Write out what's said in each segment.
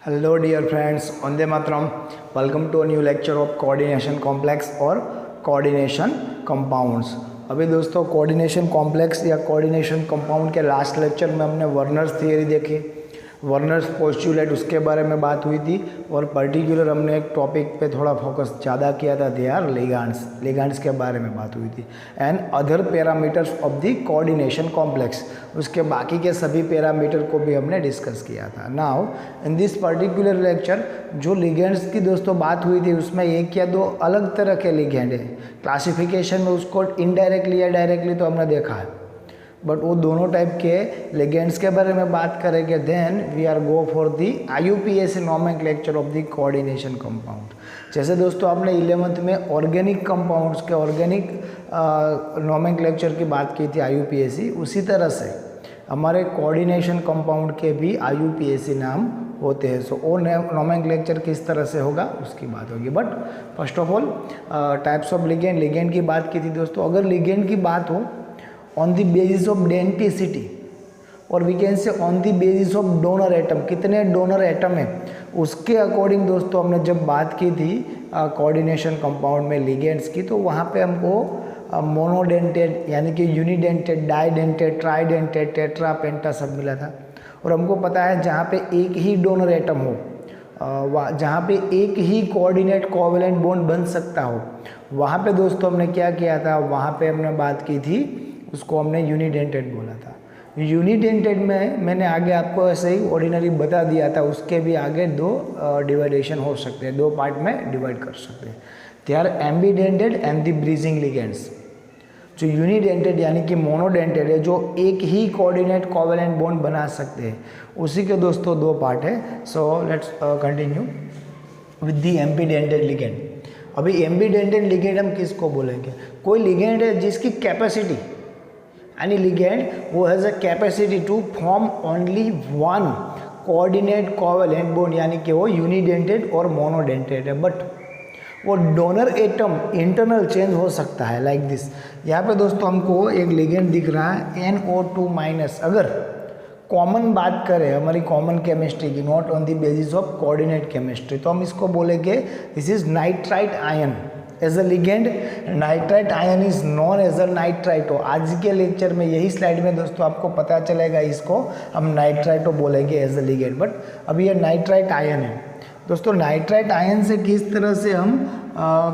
Hello dear friends, Vande Mataram. Welcome to a new lecture of coordination complex और coordination compounds. अभी दोस्तों coordination complex या coordination compound के last lecture में हमने वर्नर्स थियरी देखी, वर्नर्स पोस्टुलेट उसके बारे में बात हुई थी और पर्टिकुलर हमने एक टॉपिक पे थोड़ा फोकस ज़्यादा किया था, दे आर लिगेंड्स के बारे में बात हुई थी and other parameters of the coordination complex, उसके बाकी के सभी पैरामीटर को भी हमने डिस्कस किया था. Now in this particular lecture जो लिगेंड्स की दोस्तों बात हुई थी उसमें एक या दो अलग तरह के लिगेंड है. क्लासिफिकेशन में उसको इनडायरेक्टली या डायरेक्टली तो हमने देखा है, बट वो दोनों टाइप के लिगेंड्स के बारे में बात करेंगे. Then we are go for the IUPAC nomenclature of the coordination compound. जैसे दोस्तों आपने 11th में ऑर्गेनिक कंपाउंड्स के ऑर्गेनिक नॉमेनक्लेचर की बात की थी IUPAC, उसी तरह से हमारे कोऑर्डिनेशन कंपाउंड के भी IUPAC नाम होते हैं. सो वो नॉमेनक्लेचर किस तरह से होगा उसकी बात होगी. But first of all types of ligand की बात की थी दोस्तों. अगर लिगेंड की बात हो on the basis of denticity और we can say on the basis of donor atom, कितने डोनर एटम है उसके अकॉर्डिंग दोस्तों हमने जब बात की थी कोऑर्डिनेशन कंपाउंड में लिगेंड्स की, तो वहाँ पे हमको मोनोडेंटेड यानी कि यूनिडेंटेड, डाइडेंटेड, ट्राइडेंटेड, टेट्रा, पेंटा सब मिला था. और हमको पता है जहाँ पे एक ही डोनर एटम हो, जहाँ पे एक ही कोऑर्डिनेट कोवैलेंट बॉन्ड बन सकता हो, वहाँ पे दोस्तों हमने क्या किया था, वहाँ पे हमने बात की थी, उसको हमने यूनिडेंटेड बोला था. यूनिडेंटेड में मैंने आगे आपको ऐसे ही ऑर्डिनरी बता दिया था, उसके भी आगे दो डिवाइडेशन हो सकते हैं, दो पार्ट में डिवाइड कर सकते हैं. They are ambidentated and the bridging ligands. जो यूनिडेंटेड यानी कि मोनोडेंटेड है, जो एक ही कोऑर्डिनेट कोवैलेंट बॉन्ड बना सकते हैं, उसी के दोस्तों दो पार्ट है. So let's continue with the एम्बीडेंटेड ligand. अभी एम्बीडेंटेड लिगेंड हम किसको बोलेंगे? कोई लिगेंड है जिसकी कैपेसिटी यानी लिगेंड वो has a capacity to form only one coordinate covalent bond, यानी कि वो यूनिडेंटेड और मोनोडेंटेड है, बट वो डोनर एटम इंटरनल चेंज हो सकता है लाइक दिस. यहाँ पे दोस्तों हमको एक लिगेंड दिख रहा है NO2-. अगर कॉमन बात करें हमारी कॉमन केमिस्ट्री की, not on the basis of coordinate chemistry, तो हम इसको बोलेंगे this is nitrite ion as a ligand. Nitrite ion is known as a nitrito. आज के लेक्चर में यही स्लाइड में दोस्तों आपको पता चलेगा, इसको हम नाइट्राइटो बोलेंगे एज अ लिगेंड, बट अभी ये नाइट्राइट आयन है दोस्तों. नाइट्राइट आयन से किस तरह से हम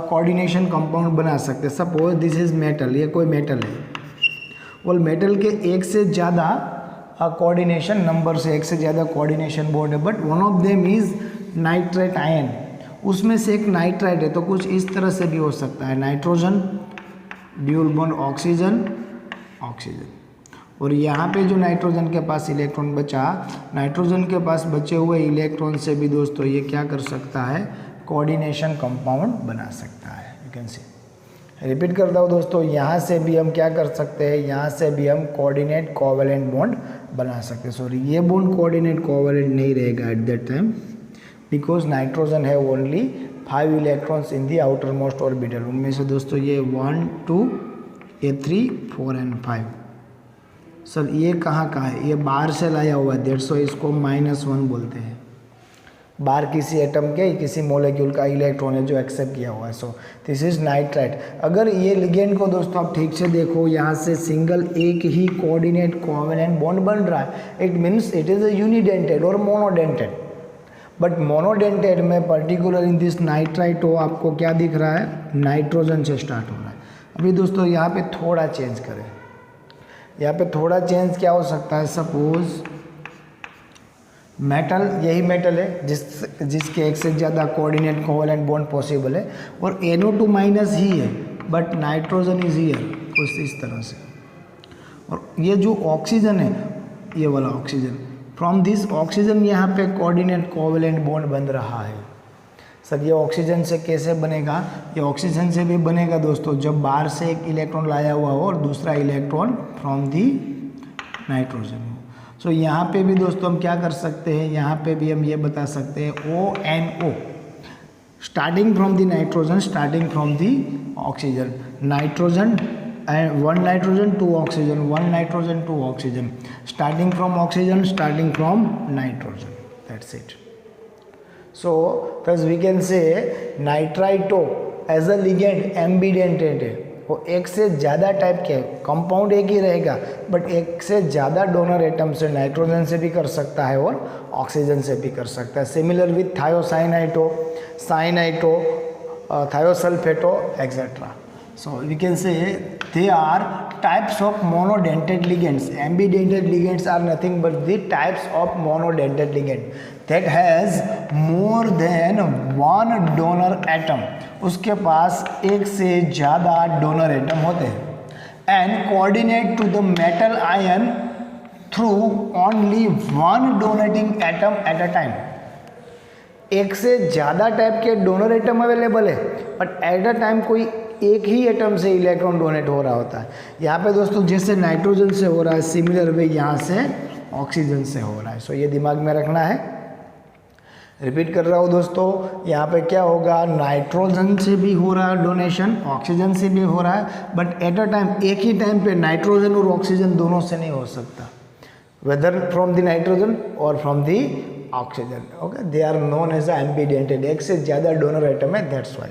कोऑर्डिनेशन कंपाउंड बना सकते हैं? सपोज दिस इज मेटल, ये कोई मेटल है और मेटल के एक से ज़्यादा कोऑर्डिनेशन नंबर से, एक से ज़्यादा कोऑर्डिनेशन बॉन्ड है, but one of them is nitrite ion. उसमें से एक नाइट्राइट है, तो कुछ इस तरह से भी हो सकता है, nitrogen dual bond oxygen oxygen. और यहाँ पे जो नाइट्रोजन के पास इलेक्ट्रॉन बचा, नाइट्रोजन के पास बचे हुए इलेक्ट्रॉन से भी दोस्तों ये क्या कर सकता है, कोऑर्डिनेशन कंपाउंड बना सकता है. You can C. रिपीट करता हूँ दोस्तों, यहाँ से भी हम क्या कर सकते हैं, यहाँ से भी हम कोऑर्डिनेट कोवैलेंट बॉन्ड बना सकते हैं. सॉरी, ये बॉन्ड कोऑर्डिनेट कोवैलेंट नहीं रहेगा at that time, because nitrogen है only 5 electrons in the outermost orbital. उनमें से दोस्तों ये 1, 2, ये 3, 4 एंड 5. सर ये कहाँ का है? ये बाहर से लाया हुआ है, 150, इसको -1 बोलते हैं. बाहर किसी एटम के किसी मॉलिक्यूल का इलेक्ट्रॉन है जो एक्सेप्ट किया हुआ है. So this is nitrite. अगर ये लिगेंड को दोस्तों आप ठीक से देखो, यहाँ से सिंगल एक ही कोऑर्डिनेट कोवैलेंट बॉन्ड बन रहा है, it means it is a unidentate और मोनोडेंटेड. बट मोनोडेंटेड में पर्टिकुलर इन दिस नाइट्राइटो आपको क्या दिख रहा है, नाइट्रोजन से स्टार्ट हो रहा है. अभी दोस्तों यहाँ पे थोड़ा चेंज करें, यहाँ पे थोड़ा चेंज क्या हो सकता है, सपोज मेटल, यही मेटल है जिसके एक से ज़्यादा कोऑर्डिनेट कोवैलेंट बॉन्ड पॉसिबल है और NO2- ही है, बट नाइट्रोजन इज हियर, कुछ इस तरह से. और ये जो ऑक्सीजन है, ये वाला ऑक्सीजन, फ्रॉम दिस ऑक्सीजन यहाँ पे कोऑर्डिनेट कोवैलेंट बॉन्ड बन रहा है. सर ये ऑक्सीजन से कैसे बनेगा? ये ऑक्सीजन से भी बनेगा दोस्तों, जब बाहर से एक इलेक्ट्रॉन लाया हुआ हो और दूसरा इलेक्ट्रॉन फ्रॉम दी नाइट्रोजन हो. सो यहाँ पे भी दोस्तों हम क्या कर सकते हैं, यहाँ पे भी हम ये बता सकते हैं ONO, starting from the nitrogen, starting from the oxygen. Nitrogen and 1 nitrogen 2 oxygen, 1 nitrogen 2 oxygen, starting from oxygen, starting from nitrogen, that's it. So thus we can say nitrito as a ligand ambidentated है, वो एक से ज़्यादा type के compound एक ही रहेगा but एक से ज़्यादा डोनर एटम से नाइट्रोजन से भी कर सकता है और ऑक्सीजन से भी कर सकता है. Similar with thiocyanato, cyanato, thiosulfato etcetera. So we can say they are types of monodentate ligands. Ambidentate ligands are nothing but the types of monodentate ligand that has more than one donor atom. उसके पास एक से ज़्यादा donor atom होते हैं and coordinate to the metal ion through only one donating atom at a time. एक से ज़्यादा type के डोनर एटम अवेलेबल है बट एट अ टाइम कोई एक ही एटम से इलेक्ट्रॉन डोनेट हो रहा होता है. यहाँ पे दोस्तों जैसे नाइट्रोजन से हो रहा है सिमिलर वे यहाँ से ऑक्सीजन से हो रहा है. सो ये दिमाग में रखना है. रिपीट कर रहा हूँ दोस्तों, यहाँ पे क्या होगा, नाइट्रोजन से भी हो रहा है डोनेशन, ऑक्सीजन से भी हो रहा है बट एट अ टाइम एक ही टाइम पे नाइट्रोजन और ऑक्सीजन दोनों से नहीं हो सकता, वेदर फ्रॉम द नाइट्रोजन और from the oxygen. Okay, they are known as ambidentated. एक से ज़्यादा डोनर एटम है, दैट्स वाई.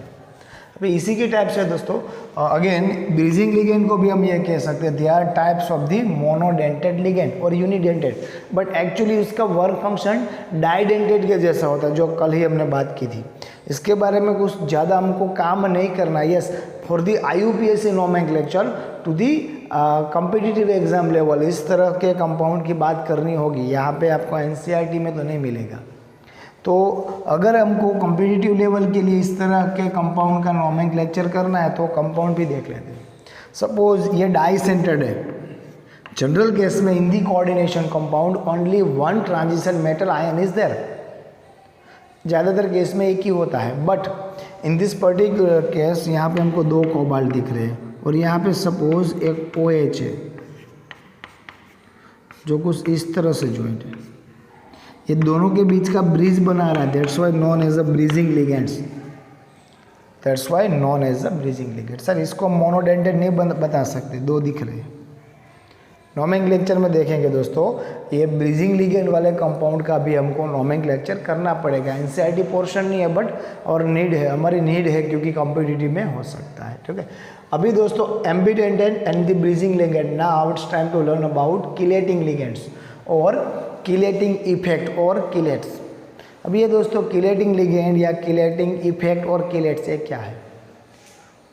अभी इसी के टाइप से दोस्तों अगेन ब्रीजिंग लिगेंड को भी हम ये कह सकते हैं, they are types of the monodentated ligand और यूनिडेंटेड बट एक्चुअली उसका वर्क फंक्शन डाइडेंटेड के जैसा होता है जो कल ही हमने बात की थी. इसके बारे में कुछ ज़्यादा हमको काम नहीं करना. Yes, for the IUPAC nomenclature to the competitive exam level इस तरह के कंपाउंड की बात करनी होगी. यहाँ पे आपको NCERT में तो नहीं मिलेगा. तो अगर हमको कॉम्पिटिटिव लेवल के लिए इस तरह के कंपाउंड का नोमेनक्लेचर करना है तो कंपाउंड भी देख लेते हैं. सपोज ये डाई सेंटर्ड है. जनरल केस में in the coordination compound only one transition metal ion is there. ज़्यादातर केस में एक ही होता है but in this particular case यहाँ पे हमको दो कोबाल्ट दिख रहे हैं और यहाँ पे सपोज एक OH है जो कुछ इस तरह से ज्वाइंट है. ये दोनों के बीच का ब्रिज बना रहा है, that's why known as a bridging ligands. That's why known as a bridging ligand. Sir इसको मोनोडेंटेड नहीं बता सकते, दो दिख रहे हैं. नोमेनक्लेचर में देखेंगे दोस्तों, ये ब्रीजिंग लिगेंड वाले कंपाउंड का भी हमको नोमेनक्लेचर करना पड़ेगा. NCERT पोर्शन नहीं है बट और नीड है, हमारी नीड है क्योंकि कॉम्पिटिटिव में हो सकता है. ठीक है, अभी दोस्तों ambidentated and the bridging ligand. Now it's time to learn about chelating ligands और किलेटिंग इफेक्ट और किलेट्स. अब ये दोस्तों किलेटिंग लिगेंड या किलेटिंग इफेक्ट और किलेट्स ये क्या है.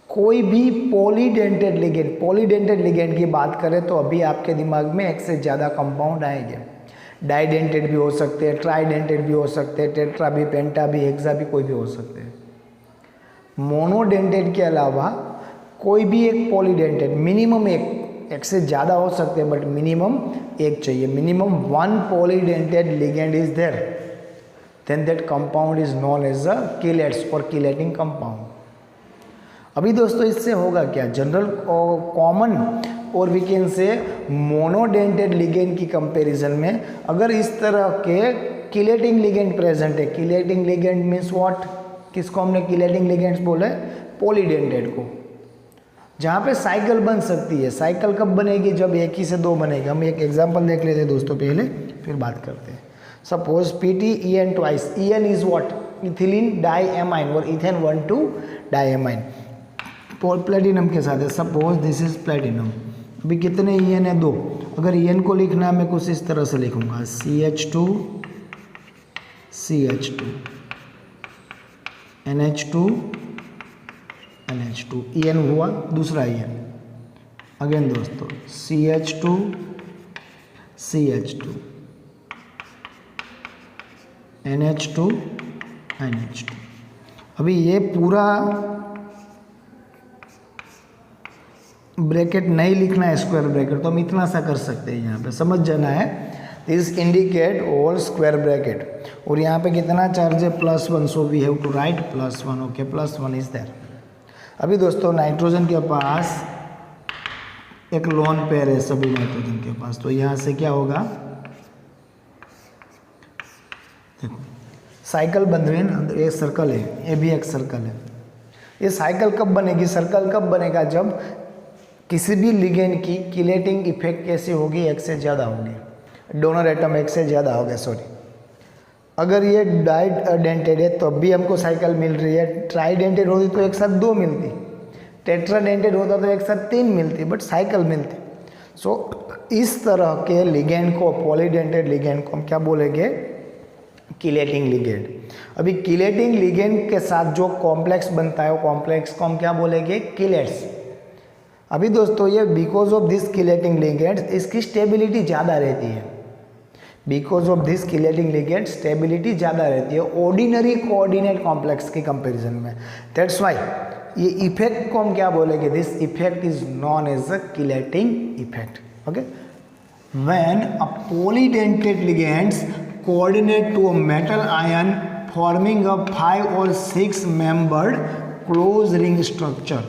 कोई भी पॉलीडेंटेड लिगेंड की बात करें तो अभी आपके दिमाग में एक से ज़्यादा कंपाउंड आएंगे. डाइडेंटेड भी हो सकते हैं, ट्राइडेंटेड भी हो सकते हैं, टेट्रा भी, पेंटा भी, हेक्सा भी, कोई भी हो सकते हैं. मोनोडेंटेड के अलावा कोई भी एक पॉलीडेंटेड, मिनिमम एक से ज़्यादा हो सकते हैं बट मिनिमम एक चाहिए. Minimum one polydentated ligand is there, then that compound is known as a chelates और किलेटिंग कंपाउंड. अभी दोस्तों इससे होगा क्या, जनरल कॉमन और we can say monodentated ligand की कंपैरिजन में अगर इस तरह के किलेटिंग लिगेंड प्रेजेंट है. किलेटिंग लिगेंड मीन्स व्हाट, किसको हमने किलेटिंग लिगेंड्स बोले, पॉलीडेंटेड को, जहाँ पे साइकिल बन सकती है. साइकिल कब बनेगी, जब एक ही से दो बनेगा. हम एक एग्जांपल देख लेते हैं दोस्तों पहले, फिर बात करते हैं. Suppose PTEN twice, EN is what, ethylene diamine और इथेन 1,2 डाइएमाइन प्लेटिनम के साथ है. Suppose this is platinum. अभी कितने EN है, 2. अगर EN को लिखना है मैं कुछ इस तरह से लिखूंगा, CH2 CH2 NH2 NH2. EN हुआ दूसरा EN. अगेन दोस्तों CH2 CH2 NH2 NH2. अभी ये पूरा ब्रैकेट नहीं लिखना है स्क्वायर ब्रैकेट, तो हम इतना सा कर सकते हैं. यहाँ पे समझ जाना है, this indicate all square bracket. और यहाँ पे कितना चार्ज है, +1, so we have to write +1. Okay, +1 is there. अभी दोस्तों नाइट्रोजन के पास एक लोन पेयर है सभी नाइट्रोजन के पास, तो यहाँ से क्या होगा, देखो साइकिल बन रही है ना, एक सर्कल है, ये भी एक सर्कल है. ये साइकिल कब बनेगी, सर्कल कब बनेगा, जब किसी भी लिगेंड की किलेटिंग इफेक्ट कैसी होगी, एक से ज़्यादा होगी. डोनर एटम एक से ज़्यादा हो गया, सॉरी. अगर ये डाइडेंटेड है तो भी हमको साइकिल मिल रही है, ट्राइडेंटेड होती तो एक साथ 2 मिलती, टेट्राडेंटेड होता तो एक साथ 3 मिलती, बट साइकिल मिलती। सो इस तरह के लिगेंड को, पॉलीडेंटेड लिगेंड को हम क्या बोलेंगे? Chelating ligand. अभी किलेटिंग लिगेंड के साथ जो कॉम्प्लेक्स बनता है वो कॉम्प्लेक्स को हम क्या बोलेंगे? किलेट्स। अभी दोस्तों ये because of this chelating ligands इसकी स्टेबिलिटी ज़्यादा रहती है, because of this chelating ligand stability ज़्यादा रहती है ऑर्डिनरी कोऑर्डिनेट कॉम्प्लेक्स के कंपैरिजन में। दैट्स वाई ये इफेक्ट को हम क्या बोलेंगे? This effect is known as a chelating effect. Okay, when a polydentated ligands coordinate to a metal ion forming a 5 or 6 membered close ring structure।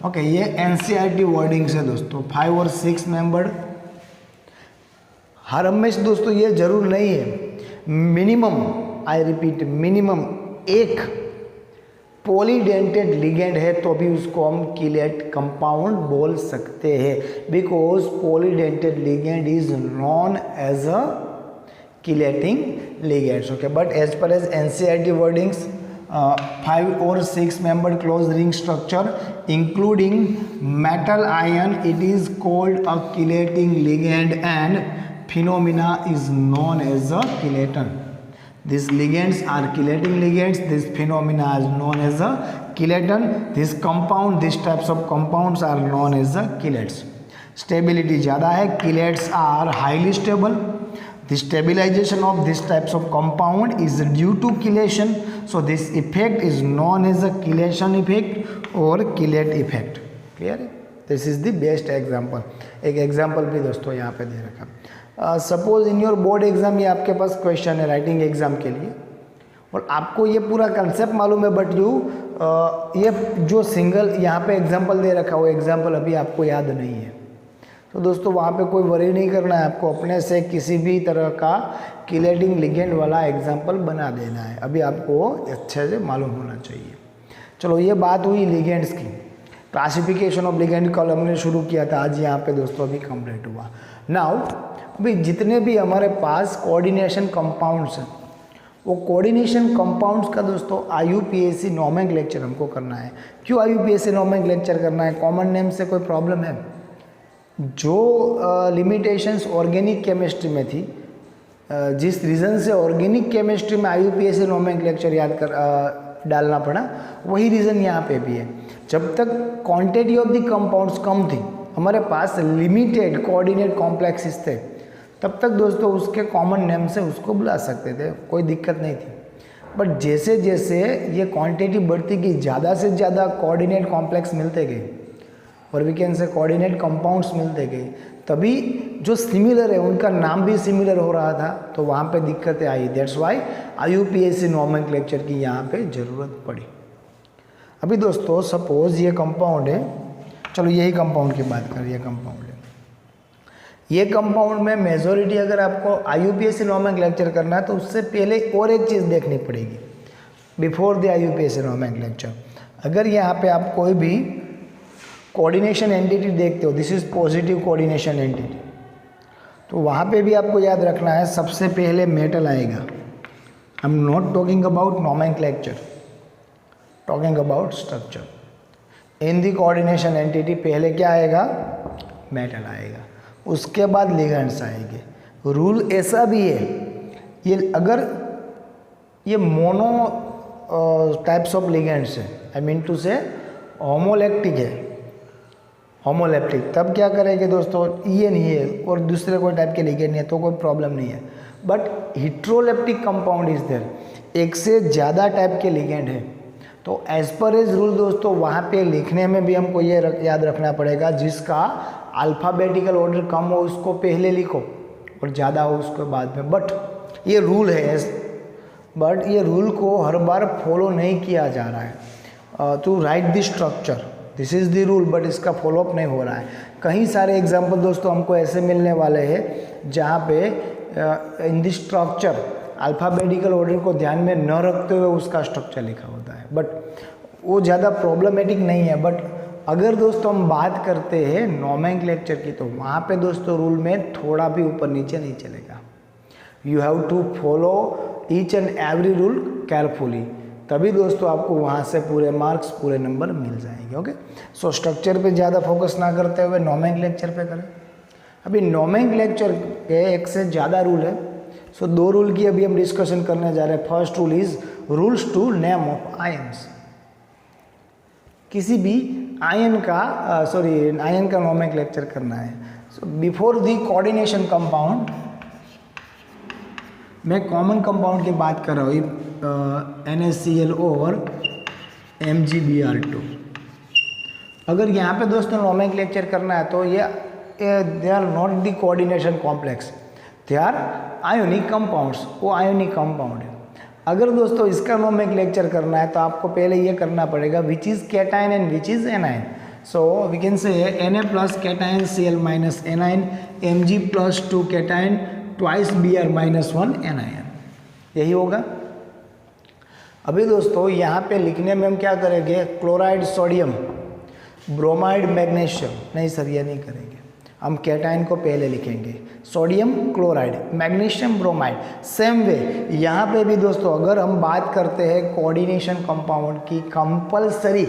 Okay, ये NCERT wordings है दोस्तों, 5 और 6 membered. हर हमेशा दोस्तों ये जरूर नहीं है, मिनिमम, आई रिपीट मिनिमम एक पॉलीडेंटेड लिगेंड है तो भी उसको हम किलेट कंपाउंड बोल सकते हैं, because polydentated ligand is known as a chelating ligands. Okay, but as पर as NCERT wordings 5 or 6 membered closed ring structure including metal ion, it is called a chelating ligand and phenomena is known as a chelaton। These ligands are chelating ligands, this phenomena is known as a chelaton। This compound, these types of compounds are known as a chelates। Stability ज़्यादा है, chelates are highly stable। The stabilization of these types of compound is due to chelation, so this effect is known as a chelation effect or chelate effect। Clear है? This is the best example। एक example भी दोस्तों यहाँ पे दे रखा। Suppose in your board exam ये आपके पास question है राइटिंग एग्जाम के लिए, और आपको ये पूरा कंसेप्ट मालूम है, बट ये जो सिंगल यहाँ पे एग्जाम्पल दे रखा वो एग्जाम्पल अभी आपको याद नहीं है, तो दोस्तों वहाँ पे कोई वरी नहीं करना है, आपको अपने से किसी भी तरह का किलेटिंग लिगेंड वाला एग्जाम्पल बना देना है। अभी आपको अच्छे से मालूम होना चाहिए। चलो, ये बात हुई लिगेंड्स की। क्लासिफिकेशन ऑफ लिगेंड कल हमने शुरू किया था, आज यहाँ पे दोस्तों अभी कंप्लीट हुआ। नाउ अभी जितने भी हमारे पास कोऑर्डिनेशन कंपाउंड्स हैं, वो कोऑर्डिनेशन कंपाउंड्स का दोस्तों IUPAC नोमेनक्लेचर हमको करना है। क्यों IUPAC नोमेनक्लेचर करना है? कॉमन नेम से कोई प्रॉब्लम है? जो लिमिटेशंस ऑर्गेनिक केमिस्ट्री में थी, जिस रीज़न से ऑर्गेनिक केमिस्ट्री में IUPAC नोमेनक्लेचर याद कर डालना पड़ा, वही रीज़न यहाँ पे भी है। जब तक क्वांटिटी ऑफ द कंपाउंड्स कम थी, हमारे पास लिमिटेड कोऑर्डिनेट कॉम्प्लेक्सेस थे, तब तक दोस्तों उसके कॉमन नेम से उसको बुला सकते थे, कोई दिक्कत नहीं थी। बट जैसे जैसे ये क्वांटिटी बढ़ती गई, ज़्यादा से ज़्यादा कोऑर्डिनेट कॉम्प्लेक्स मिलते गए और we can say coordinate compounds मिलते गए, तभी जो सिमिलर है उनका नाम भी सिमिलर हो रहा था, तो वहाँ पे दिक्कतें आई। दैट्स वाई IUPAC नोमेनक्लेचर की यहाँ पे ज़रूरत पड़ी। अभी दोस्तों सपोज ये कंपाउंड है, चलो यही कंपाउंड की बात करें, ये कंपाउंड है, ये कंपाउंड में मेजॉरिटी अगर आपको IUPAC नोमेनक्लेचर करना है तो उससे पहले और एक चीज़ देखनी पड़ेगी बिफोर द IUPAC नोमेनक्लेचर। अगर यहाँ पे आप कोई भी कोऑर्डिनेशन एंटिटी देखते हो, this is positive coordination entity, तो वहाँ पे भी आपको याद रखना है सबसे पहले मेटल आएगा। I am not talking about nomenclature, talking about structure. In the coordination entity पहले क्या आएगा? मेटल आएगा, उसके बाद लिगेंड्स आएंगे। रूल ऐसा भी है, ये अगर ये मोनो टाइप्स ऑफ लिगेंड्स है, आई मीन टू से होमोलैक्टिक है, होमोलैप्टिक, तब क्या करेंगे दोस्तों? ये नहीं है और दूसरे कोई टाइप के लिगेंड नहीं है तो कोई प्रॉब्लम नहीं है। बट हिट्रोलैप्टिक कंपाउंड इज देयर, एक से ज़्यादा टाइप के लिगेंड है, तो एज पर एज रूल दोस्तों वहाँ पे लिखने में भी हमको ये याद रखना पड़ेगा, जिसका अल्फ़ाबेटिकल ऑर्डर कम हो उसको पहले लिखो और ज़्यादा हो उसको बाद में। बट ये रूल है, बट ये रूल को हर बार फॉलो नहीं किया जा रहा है। To write the structure, this is the rule, but इसका फॉलोअप नहीं हो रहा है। कई सारे एग्जाम्पल दोस्तों हमको ऐसे मिलने वाले हैं जहाँ पे in the structure alphabetical order को ध्यान में न रखते हुए उसका स्ट्रक्चर लिखा होता है, बट वो ज़्यादा प्रॉब्लमेटिक नहीं है। बट अगर दोस्तों हम बात करते हैं नोमेनक्लेचर की, तो वहाँ पे दोस्तों रूल में थोड़ा भी ऊपर नीचे नहीं चलेगा। You have to follow each and every rule carefully, तभी दोस्तों आपको वहाँ से पूरे मार्क्स पूरे नंबर मिल जाएंगे। ओके, सो स्ट्रक्चर पे ज़्यादा फोकस ना करते हुए नोमेनक्लेचर पे करें। अभी नोमेनक्लेचर के एक से ज़्यादा रूल है, सो 2 रूल की अभी हम डिस्कशन करने जा रहे हैं। First rule is rules to name of ions. किसी भी आयन का नोमेनक्लेचर करना है। So before the coordination compound, मैं कॉमन कंपाउंड की बात कर रहा हूँ, NaCl और MgBr2। अगर यहाँ पे दोस्तों नोमेनक्लेचर करना है तो ये they are not the coordination complex, they are ionic compounds, वो आयोनिक कंपाउंड है। अगर दोस्तों इसका नोमेनक्लेचर करना है तो आपको पहले ये करना पड़ेगा which is cation and which is anion. So we can say Na plus cation Cl minus anion, Mg plus 2 cation twice Br minus 1 anion, यही होगा। अभी दोस्तों यहाँ पे लिखने में हम क्या करेंगे, क्लोराइड सोडियम, ब्रोमाइड मैग्नीशियम, नहीं सर ये नहीं करेंगे, हम कैटायन को पहले लिखेंगे, sodium chloride, magnesium bromide. Same way यहाँ पे भी दोस्तों अगर हम बात करते हैं कोऑर्डिनेशन कंपाउंड की, कंपलसरी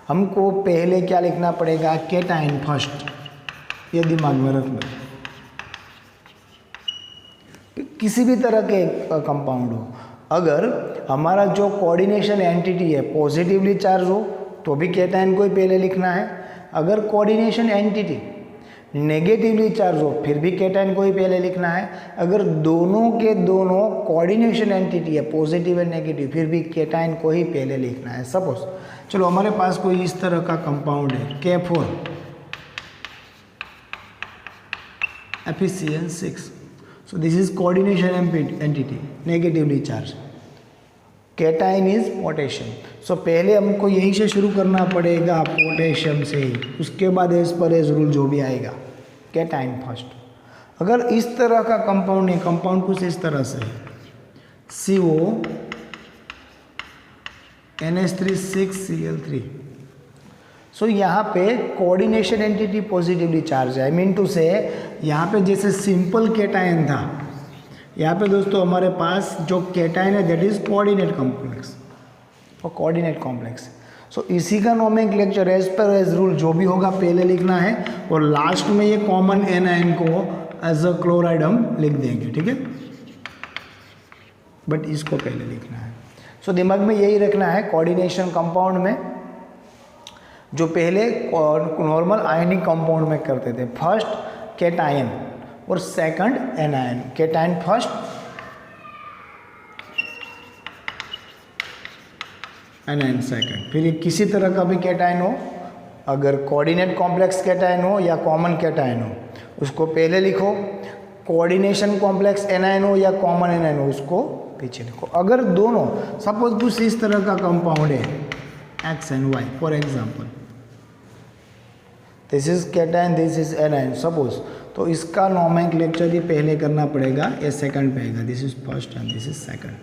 हमको पहले क्या लिखना पड़ेगा, कैटायन फर्स्ट, ये दिमाग में रखना। किसी भी तरह के कंपाउंड हो, अगर हमारा जो कोऑर्डिनेशन एंटिटी है पॉजिटिवली चार्ज हो तो भी कैटायन को ही पहले लिखना है, अगर कोऑर्डिनेशन एंटिटी नेगेटिवली चार्ज हो फिर भी कैटायन को ही पहले लिखना है, अगर दोनों के दोनों कोऑर्डिनेशन एंटिटी है पॉजिटिव एंड नेगेटिव फिर भी कैटायन को ही पहले लिखना है। सपोज चलो हमारे पास कोई इस तरह का कंपाउंड है K4 FeCl6, so this is coordination entity negatively charged, cation is potassium. So पहले हमको यहीं से शुरू करना पड़ेगा, पोटेशियम से ही, उसके बाद एज पर एज रूल जो भी आएगा, कैटायन फर्स्ट। अगर इस तरह का कंपाउंड है, कंपाउंड कुछ इस तरह से CO NH3 सो यहाँ पे कोऑर्डिनेशन एंटिटी पॉजिटिवली चार्ज है, आई मीन टू से यहाँ पे जैसे सिंपल कैटायन था, यहाँ पे दोस्तों हमारे पास जो कैटायन है दैट इज कोऑर्डिनेट कॉम्प्लेक्स और कोऑर्डिनेट कॉम्प्लेक्स। सो इसी का नोमेनक्लेचर एज पर एज रूल जो भी होगा पहले लिखना है, और लास्ट में ये कॉमन एनायन को एज अ क्लोराइड हम लिख देंगे, ठीक है, बट इसको पहले लिखना है। सो दिमाग में यही रखना है, कोऑर्डिनेशन कंपाउंड में जो पहले नॉर्मल आयनिक कंपाउंड में करते थे, फर्स्ट कैटायन और second anion, cation first anion second. फिर ये किसी तरह का भी कैटायन हो, अगर कोऑर्डिनेट कॉम्प्लेक्स कैटायन हो या कॉमन कैटायन हो उसको पहले लिखो, कोऑर्डिनेशन कॉम्प्लेक्स एनायन हो या कॉमन एनायन हो उसको पीछे लिखो। अगर दोनों सपोज कुछ इस तरह का कंपाउंड है X and Y, for example this is cation this is anion suppose, तो इसका नोमेनक्लेचर ही पहले करना पड़ेगा, ये सेकंड पे आएगा, this is first and this is second,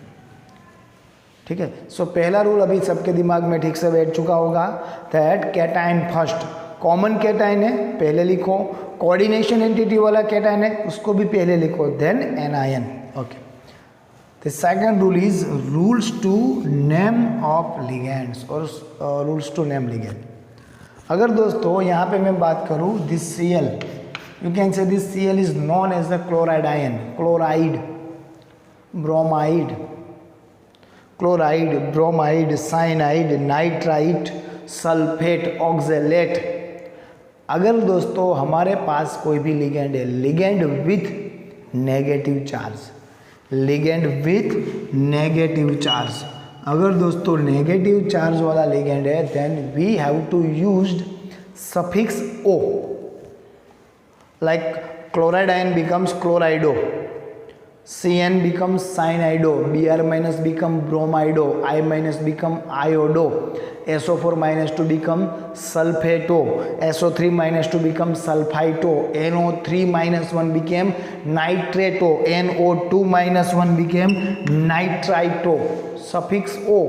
ठीक है। सो पहला रूल अभी सबके दिमाग में ठीक से बैठ चुका होगा, that cation first, common cation है पहले लिखो, कोऑर्डिनेशन एंटिटी वाला कैटायन है उसको भी पहले लिखो, then anion, okay. The second rule is rules to name of ligands और रूल्स टू नेम लिगेंड। अगर दोस्तों यहाँ पे मैं बात करूँ this Cl, you can say this Cl is known as the chloride ion, chloride, bromide, cyanide, nitrite, sulfate, oxalate। अगर दोस्तों हमारे पास कोई भी लिगेंड है, ligand with negative charge, ligand with negative charge, अगर दोस्तों नेगेटिव चार्ज वाला लिगेंड है then we have to used suffix O, like chloride ion becomes chlorido, Cn becomes cyanido, Br minus become bromido, I minus become iodo, SO4 minus to become sulfato, SO3 minus to become sulfito, NO3 minus 1 became nitrato, NO2 minus 1 became nitrito, suffix O,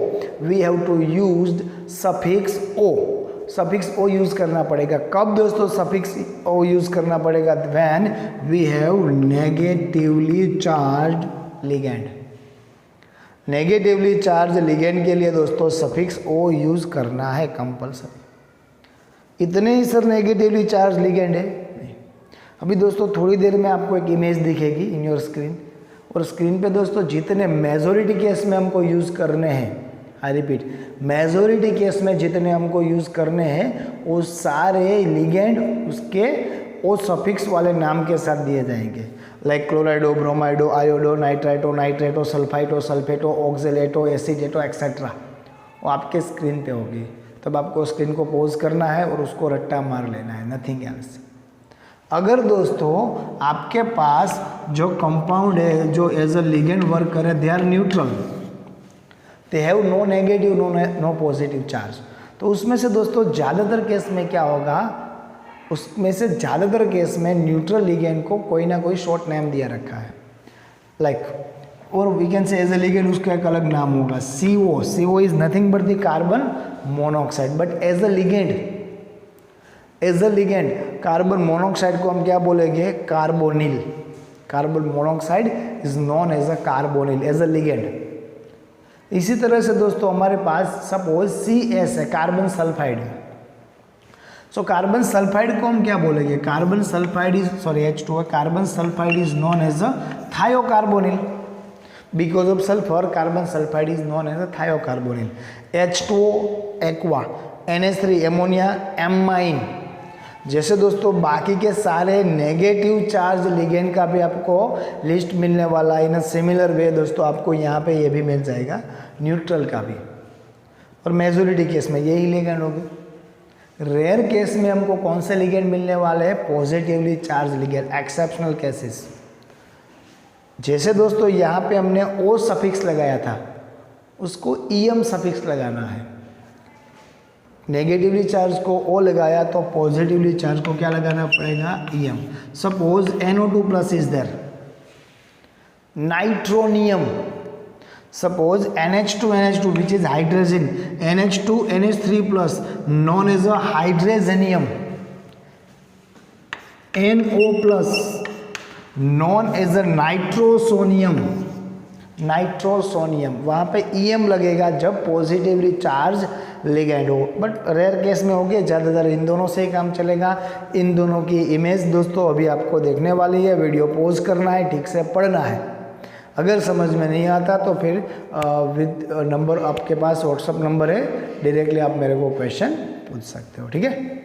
we have to use suffix O, suffix O use करना पड़ेगा। कब दोस्तों suffix O use करना पड़ेगा, when we have negatively charged ligand, negatively charge ligand के लिए दोस्तों suffix O use करना है कंपल्सरी। इतने ही सर नेगेटिवली चार्ज लिगेंड है नहीं। अभी दोस्तों थोड़ी देर में आपको एक इमेज दिखेगी इन योर स्क्रीन, और स्क्रीन पे दोस्तों जितने मेजॉरिटी केस में हमको यूज़ करने हैं, आई रिपीट, मेजॉरिटी केस में जितने हमको यूज़ करने हैं वो सारे लिगेंड उसके ओ सफिक्स वाले नाम के साथ दिए जाएंगे, like क्लोराइडो, ब्रोमाइडो, iodo, nitrito, नाइट्रेटो, सल्फाइटो, सल्फेटो, oxalato, एसिडेटो etcetera. वो आपके स्क्रीन पे होगी, तब आपको स्क्रीन को पॉज करना है और उसको रट्टा मार लेना है, नथिंग एल्स। अगर दोस्तों आपके पास जो कंपाउंड है जो एज अ लिगेंड वर्क करे, they are neutral, they have no negative no positive charge, तो उसमें से दोस्तों ज़्यादातर केस में क्या होगा, उसमें से ज़्यादातर केस में न्यूट्रल लिगेंड को कोई ना कोई शॉर्ट नेम दिया रखा है, लाइक, और we can say as a ligand उसका एक अलग नाम होगा CO। CO is nothing but the carbon monoxide, but as a ligand carbon monoxide को हम क्या बोलेंगे, carbonyl. Carbon monoxide is known as a carbonyl as a ligand. इसी तरह से दोस्तों हमारे पास सपोज CS है, carbon sulphide. So carbon sulphide को हम क्या बोलेंगे, कार्बन सल्फाइड इज H2 है, carbon sulphide is known as a thiocarbonyl, because of sulphur carbon sulphide is known as a thiocarbonyl. H2O aqua, NH3 ammonia, amine. जैसे दोस्तों बाकी के सारे नेगेटिव चार्ज लिगेंड का भी आपको लिस्ट मिलने वाला है, इन अ सिमिलर वे दोस्तों आपको यहाँ पे ये भी मिल जाएगा न्यूट्रल का भी, और मेजॉरिटी केस में यही लिगेंड होगी। रेयर केस में हमको कौन से लिगेंड मिलने वाले हैं, positively charge ligand, exceptional cases. जैसे दोस्तों यहाँ पे हमने O सफिक्स लगाया था, उसको EM सफिक्स लगाना है। नेगेटिवली चार्ज को O लगाया तो पॉजिटिवली चार्ज को क्या लगाना पड़ेगा, EM। Suppose NO2 plus is there, nitronium. Suppose NH2 which is hydrogen, NH2 NH3 plus known as a hydrogenium, NO plus known as a nitrosonium. वहाँ पे EM लगेगा जब पॉजिटिवली चार्ज लिगेंड हो, but rare case में होगी, ज़्यादातर इन दोनों से ही काम चलेगा। इन दोनों की इमेज दोस्तों अभी आपको देखने वाली है, वीडियो पॉज करना है, ठीक से पढ़ना है। अगर समझ में नहीं आता तो फिर विद नंबर आपके पास व्हाट्सअप नंबर है, डायरेक्टली आप मेरे को क्वेश्चन पूछ सकते हो, ठीक है।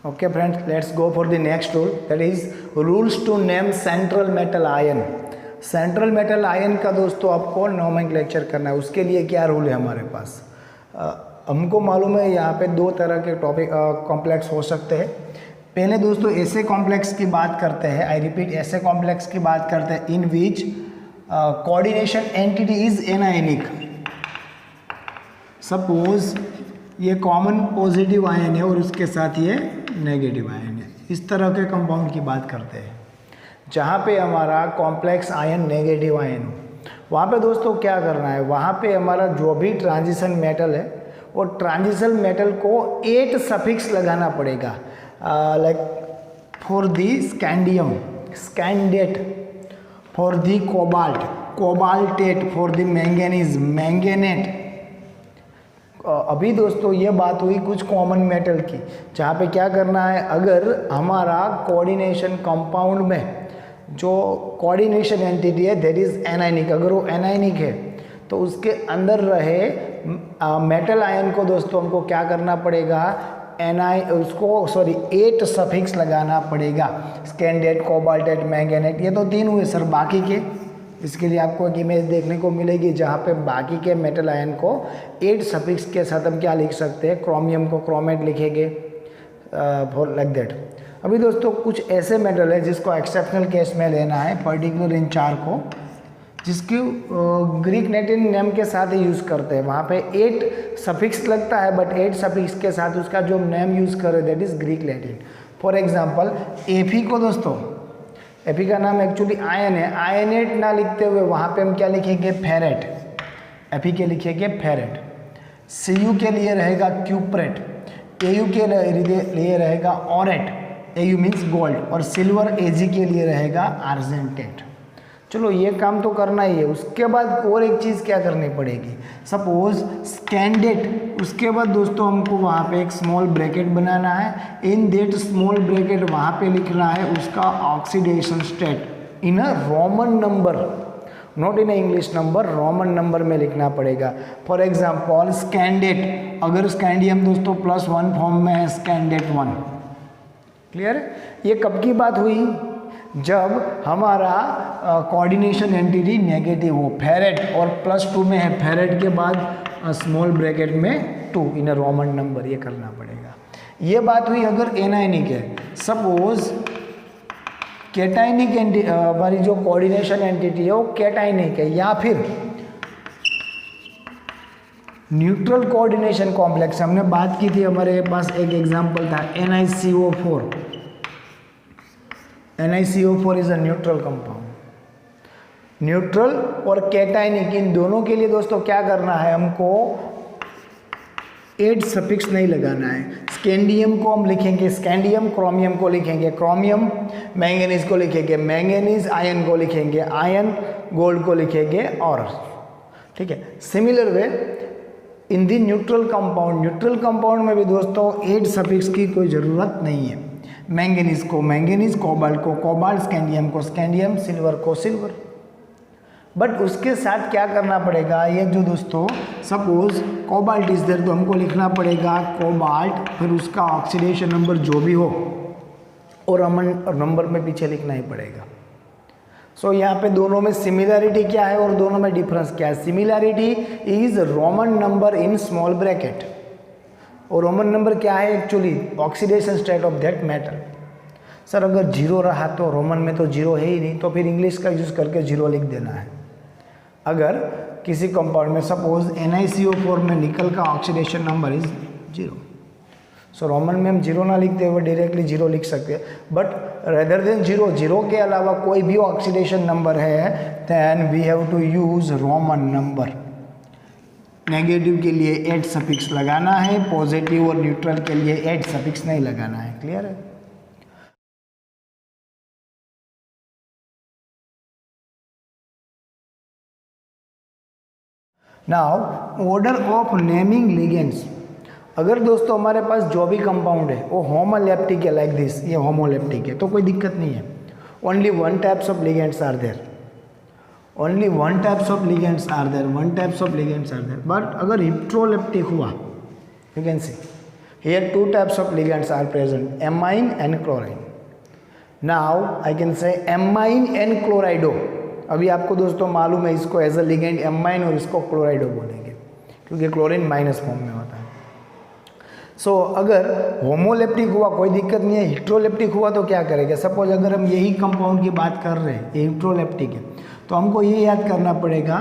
Okay friends, let's go for the next rule, that is rules to name central metal ion। Central metal ion का दोस्तों आपको नोमेनक्लेचर करना है। उसके लिए क्या रूल है हमारे पास, हमको मालूम है यहाँ पे दो तरह के टॉपिक कॉम्प्लेक्स हो सकते हैं। पहले दोस्तों ऐसे कॉम्प्लेक्स की बात करते हैं, आई रिपीट ऐसे कॉम्प्लेक्स की बात करते हैं in which coordination entity is anionic. Suppose ये कॉमन पॉजिटिव आयन है और उसके साथ ये नेगेटिव आयन है, इस तरह के कंपाउंड की बात करते हैं जहाँ पे हमारा कॉम्प्लेक्स आयन नेगेटिव आयन हो। वहाँ पे दोस्तों क्या करना है, वहाँ पे हमारा जो भी ट्रांजिशन मेटल है वो ट्रांजिशन मेटल को 8 सफिक्स लगाना पड़ेगा, like for the scandium scandate, for the cobalt cobaltate, for the manganese manganate. अभी दोस्तों ये बात हुई कुछ कॉमन मेटल की, जहाँ पे क्या करना है, अगर हमारा कोऑर्डिनेशन कंपाउंड में जो कोऑर्डिनेशन एंटिटी है दैट इज एनायनिक, अगर वो एनायनिक है तो उसके अंदर रहे मेटल आयन को दोस्तों हमको क्या करना पड़ेगा, उसको 8 सफिक्स लगाना पड़ेगा, स्कैंडेट, कोबाल्टेट, मैंगनेट। ये तो 3 हुए सर, बाकी के इसके लिए आपको एक इमेज देखने को मिलेगी जहाँ पे बाकी के मेटल आयन को 8 सफिक्स के साथ हम क्या लिख सकते हैं, क्रोमियम को क्रोमेट लिखेंगे, फॉर लाइक दैट। अभी दोस्तों कुछ ऐसे मेटल है जिसको एक्सेप्शनल केस में लेना है, पर्टिकुलर इन 4 को, जिसकी ग्रीक लैटिन नेम के साथ ही यूज़ करते हैं। वहाँ पे 8 सफिक्स लगता है, बट 8 सफिक्स के साथ उसका जो नेम यूज़ करे that is Greek Latin. For example एफी को दोस्तों, एफी का नाम एक्चुअली आयन है, आयनेट ना लिखते हुए वहाँ पे हम क्या लिखेंगे, फेरेट। एफी के लिखेंगे फेरेट। सीयू के लिए रहेगा क्यूप्रेट, एयू के लिए रहेगा ऑरेट, एयू मीन्स गोल्ड, और सिल्वर एजी के लिए रहेगा आर्जेंटेट। चलो ये काम तो करना ही है। उसके बाद और एक चीज़ क्या करनी पड़ेगी, सपोज स्कैंडेट। उसके बाद दोस्तों हमको वहाँ पे एक स्मॉल ब्रैकेट बनाना है। इन दैट स्मॉल ब्रैकेट वहाँ पे लिखना है उसका oxidation state in a Roman number, not in English number, Roman number में लिखना पड़ेगा। फॉर एग्जाम्पल स्कैंडेट, अगर स्कैंडियम दोस्तों +1 फॉर्म में है, स्कैंडेट 1। क्लियर है? ये कब की बात हुई, जब हमारा कोऑर्डिनेशन एंटिटी नेगेटिव हो, फेरेट और +2 में है, फेरेट के बाद स्मॉल ब्रैकेट में 2 इन अ रोमन नंबर, ये करना पड़ेगा। ये बात हुई अगर एनायनिक है। सपोज कैटायनिक हमारी जो कोऑर्डिनेशन एंटिटी है वो कैटायनिक है, या फिर न्यूट्रल कोऑर्डिनेशन कॉम्प्लेक्स, हमने बात की थी, हमारे पास एक एग्जांपल था NiCO4। NiCO4 is a neutral compound. Neutral और कैटायनिक इन दोनों के लिए दोस्तों क्या करना है, हमको 8 सफिक्स नहीं लगाना है। स्कैंडियम को हम लिखेंगे स्कैंडियम, क्रोमियम को लिखेंगे क्रोमियम, मैंगनीज को लिखेंगे मैंगनीज, आयन को लिखेंगे आयन, गोल्ड को लिखेंगे और। ठीक है, सिमिलर वे इन दी न्यूट्रल कंपाउंड, न्यूट्रल कंपाउंड में भी दोस्तों 8 सफिक्स की कोई ज़रूरत नहीं है। मैंगनीज को मैंगनीज, कोबाल्ट को कोबाल्ट, स्कैंडियम को स्कैंडियम, सिल्वर को सिल्वर। बट उसके साथ क्या करना पड़ेगा, ये जो दोस्तों सपोज कोबाल्ट इज देयर, तो हमको लिखना पड़ेगा कोबाल्ट, फिर उसका ऑक्सीडेशन नंबर जो भी हो और रोमन नंबर में पीछे लिखना ही पड़ेगा। सो यहाँ पे दोनों में सिमिलैरिटी क्या है और दोनों में डिफरेंस क्या है। Similarity is Roman number in small bracket, और रोमन नंबर क्या है actually, oxidation state of that metal. Sir अगर 0 रहा तो रोमन में तो 0 है ही नहीं, तो फिर इंग्लिश का यूज़ करके 0 लिख देना है। अगर किसी कंपाउंड में सपोज NiCO4 में निकल का oxidation number is 0, so Roman में हम 0 ना लिखते हुए डायरेक्टली 0 लिख सकते हैं। बट रेदर देन 0 के अलावा कोई भी ऑक्सीडेशन नंबर है, then we have to use Roman number. Negative के लिए 8 सफिक्स लगाना है, पॉजिटिव और न्यूट्रल के लिए 8 सफिक्स नहीं लगाना है। क्लियर है? Now order of naming ligands. अगर दोस्तों हमारे पास जो भी कंपाउंड है वो होमोलेप्टिक है, लाइक दिस, ये होमोलेप्टिक है, तो कोई दिक्कत नहीं है। Only 1 types of ligands are there, only 1 types of ligands are there, 1 types of ligands are there. But अगर हिप्ट्रोलेप्टिक हुआ, you can see here 2 types of ligands are present, amine and chlorine. Now I can say amine and chlorido. अभी आपको दोस्तों मालूम है इसको as a ligand amine और इसको क्लोराइडो बोलेंगे, क्योंकि क्लोरीन माइनस फॉर्म में होता है। सो अगर होमोलेप्टिक हुआ कोई दिक्कत नहीं है, हिट्रोलेप्टिक हुआ तो क्या करेंगे। सपोज अगर हम यही कंपाउंड की बात कर रहे हैं, ये हिट्रोलेप्टिक है, तो हमको ये याद करना पड़ेगा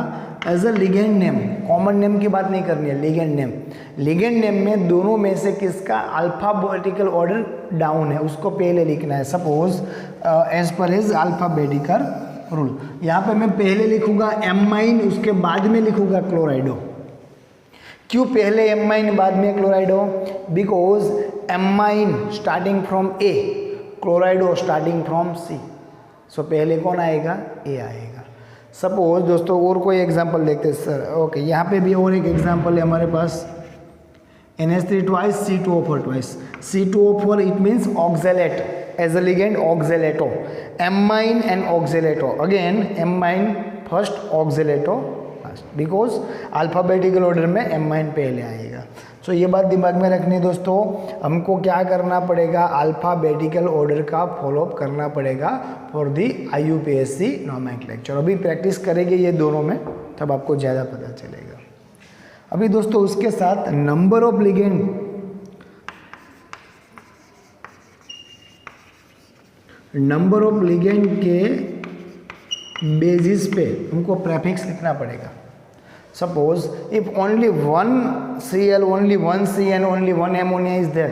as a ligand name, common name की बात नहीं करनी है, लिगेंड नेम। लिगेंड नेम में दोनों में से किसका अल्फाबेटिकल ऑर्डर डाउन है उसको पहले लिखना है। Suppose as per is alphabetical rule, यहाँ पे मैं पहले लिखूंगा एमाइन, उसके बाद में लिखूंगा क्लोराइडो। क्यों पहले एमाइन बाद में chlorido? Because amine starting from A, chlorido starting from C. So पहले कौन आएगा? ए आएगा। सपोज दोस्तों और कोई एग्जांपल देखते हैं सर। ओके, यहाँ पे भी और एक एग्जांपल है हमारे पास, NH3 twice, C2O4 twice. C2O4 it means oxalate, as a ligand oxalato, amine and oxalato. Again amine first, oxalato last, because alphabetical order में एमाइन पहले आएगा। सो ये बात दिमाग में रखनी दोस्तों, हमको क्या करना पड़ेगा, अल्फाबेटिकल ऑर्डर का फॉलोअप करना पड़ेगा फॉर दी IUPAC नोमेनक्लेचर। अभी प्रैक्टिस करेंगे ये दोनों में, तब आपको ज़्यादा पता चलेगा। अभी दोस्तों उसके साथ number of ligand, number of ligand के बेसिस पे हमको प्रेफिक्स लिखना पड़ेगा। Suppose if only one Cl, only one CN, only one ammonia is there,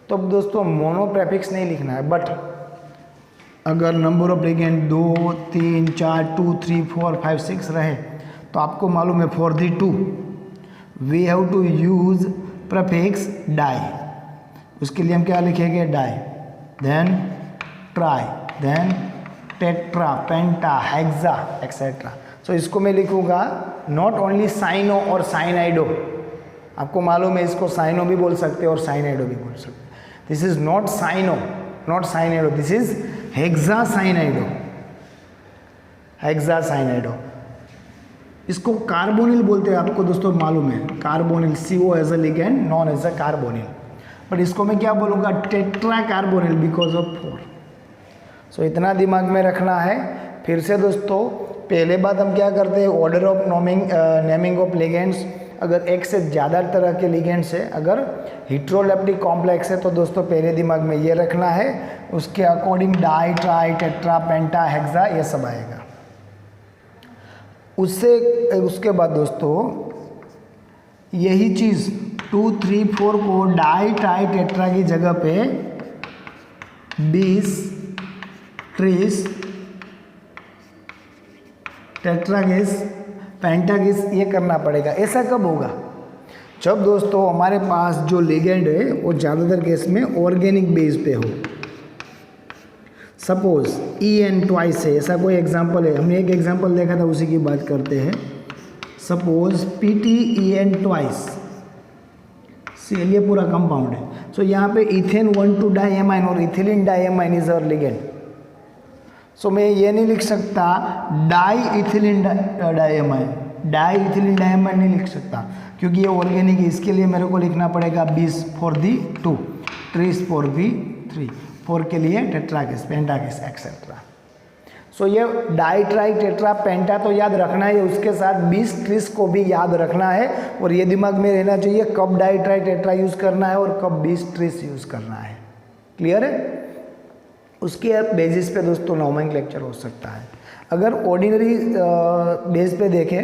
तो अब दोस्तों मोनो प्रेफिक्स नहीं लिखना है। बट अगर नंबर ऑफ लिगेंड 2, 3, 4, 2, 3, 4, 5, 6 रहे तो आपको मालूम है for the 2 we have to use prefix di. उसके लिए हम क्या लिखेंगे? Di, then tri, then tetra, penta, hexa etcetera. So इसको मैं लिखूंगा नॉट ओनली साइनो और साइनाइडो। आपको मालूम है इसको साइनो भी बोल सकते हैं और साइनाइडो भी बोल सकते हैं। This is not cyano, not cyanido, this is hexa cyanido, hexa cyanido. इसको कार्बोनिल बोलते हैं, आपको दोस्तों मालूम है carbonyl, CO as a ligand, non as a carbonyl. But इसको मैं क्या बोलूँगा? Tetra carbonyl because of 4। So इतना दिमाग में रखना है। फिर से दोस्तों पहले बात हम क्या करते हैं? Order of naming of ligands. अगर एक से ज़्यादा तरह के लिगेंड्स है, अगर हिट्रोलेप्टिक कॉम्प्लेक्स है तो दोस्तों पहले दिमाग में ये रखना है, उसके according die, try, tetra, penta, hexa ये सब आएगा। उसके बाद दोस्तों यही चीज़ 2, 3, 4 को डाई, ट्राई, टेट्रा की जगह पे 20, 30, टेट्रागिस, पेंटागिस ये करना पड़ेगा। ऐसा कब होगा? जब दोस्तों हमारे पास जो लिगेंड है वो ज़्यादातर केस में ऑर्गेनिक बेस पे हो। सपोज EN ट्वाइस है, ऐसा कोई एग्जांपल है, हमने एक एग्जांपल देखा था उसी की बात करते हैं। सपोज PTEN ट्वाइस CL ये पूरा कंपाउंड है। सो यहाँ पे इथेन 1,2 डाइएमाइन और ethylene diamine is our ligand. So मैं ये नहीं लिख सकता di ethylene diamine, di ethylene diamine नहीं लिख सकता क्योंकि ये ऑर्गेनिक है। इसके लिए मेरे को लिखना पड़ेगा 20 फॉर दी 2, 30 फॉर दी 3, 4 के लिए टेट्रागिस, पेंटागिस एक्सेट्रा। सो ये डाई, ट्राई, टेट्रा, पेंटा तो याद रखना है, उसके साथ 20, 30 को भी याद रखना है और ये दिमाग में रहना चाहिए कब डाई, ट्राई, टेट्रा यूज़ करना है और कब 20, 30 यूज़ करना है। क्लियर है? उसके बेसिस पे दोस्तों नोमेनक्लेचर हो सकता है। अगर ऑर्डिनरी बेस पे देखें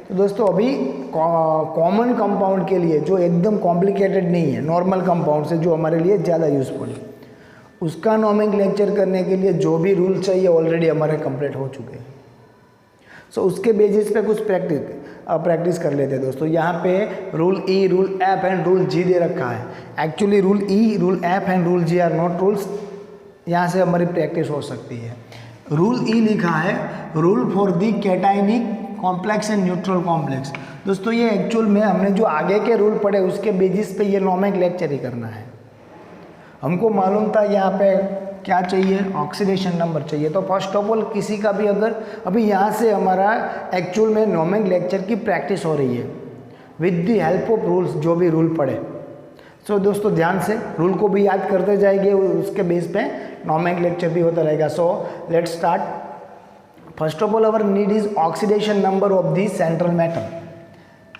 तो दोस्तों अभी कॉमन कंपाउंड के लिए जो एकदम कॉम्प्लिकेटेड नहीं है, नॉर्मल कंपाउंड से जो हमारे लिए ज़्यादा यूजफुल है, उसका नोमेनक्लेचर करने के लिए जो भी रूल चाहिए ऑलरेडी हमारे कंप्लीट हो चुके हैं। सो उसके बेसिस पे कुछ प्रैक्टिस कर लेते हैं दोस्तों। यहाँ पे rule E, rule F and rule G दे रखा है। Actually rule E, rule F and rule G are not rules. यहाँ से हमारी प्रैक्टिस हो सकती है। रूल E लिखा है rule for the cationic complex and neutral complex. दोस्तों ये एक्चुअल में हमने जो आगे के रूल पढ़े उसके बेसिस पे ये नोमेनक्लेचर ही करना है। हमको मालूम था यहाँ पे क्या चाहिए, ऑक्सीडेशन नंबर चाहिए। तो फर्स्ट ऑफ ऑल किसी का भी अगर अभी यहाँ से हमारा एक्चुअल में नोमेनक्लेचर की प्रैक्टिस हो रही है with the help of rules, जो भी रूल पढ़े। सो दोस्तों ध्यान से रूल को भी याद करते जाएंगे, उसके बेस पे नोमेनक्लेचर भी होता रहेगा। So let's start. First of all our need is oxidation number of the central metal.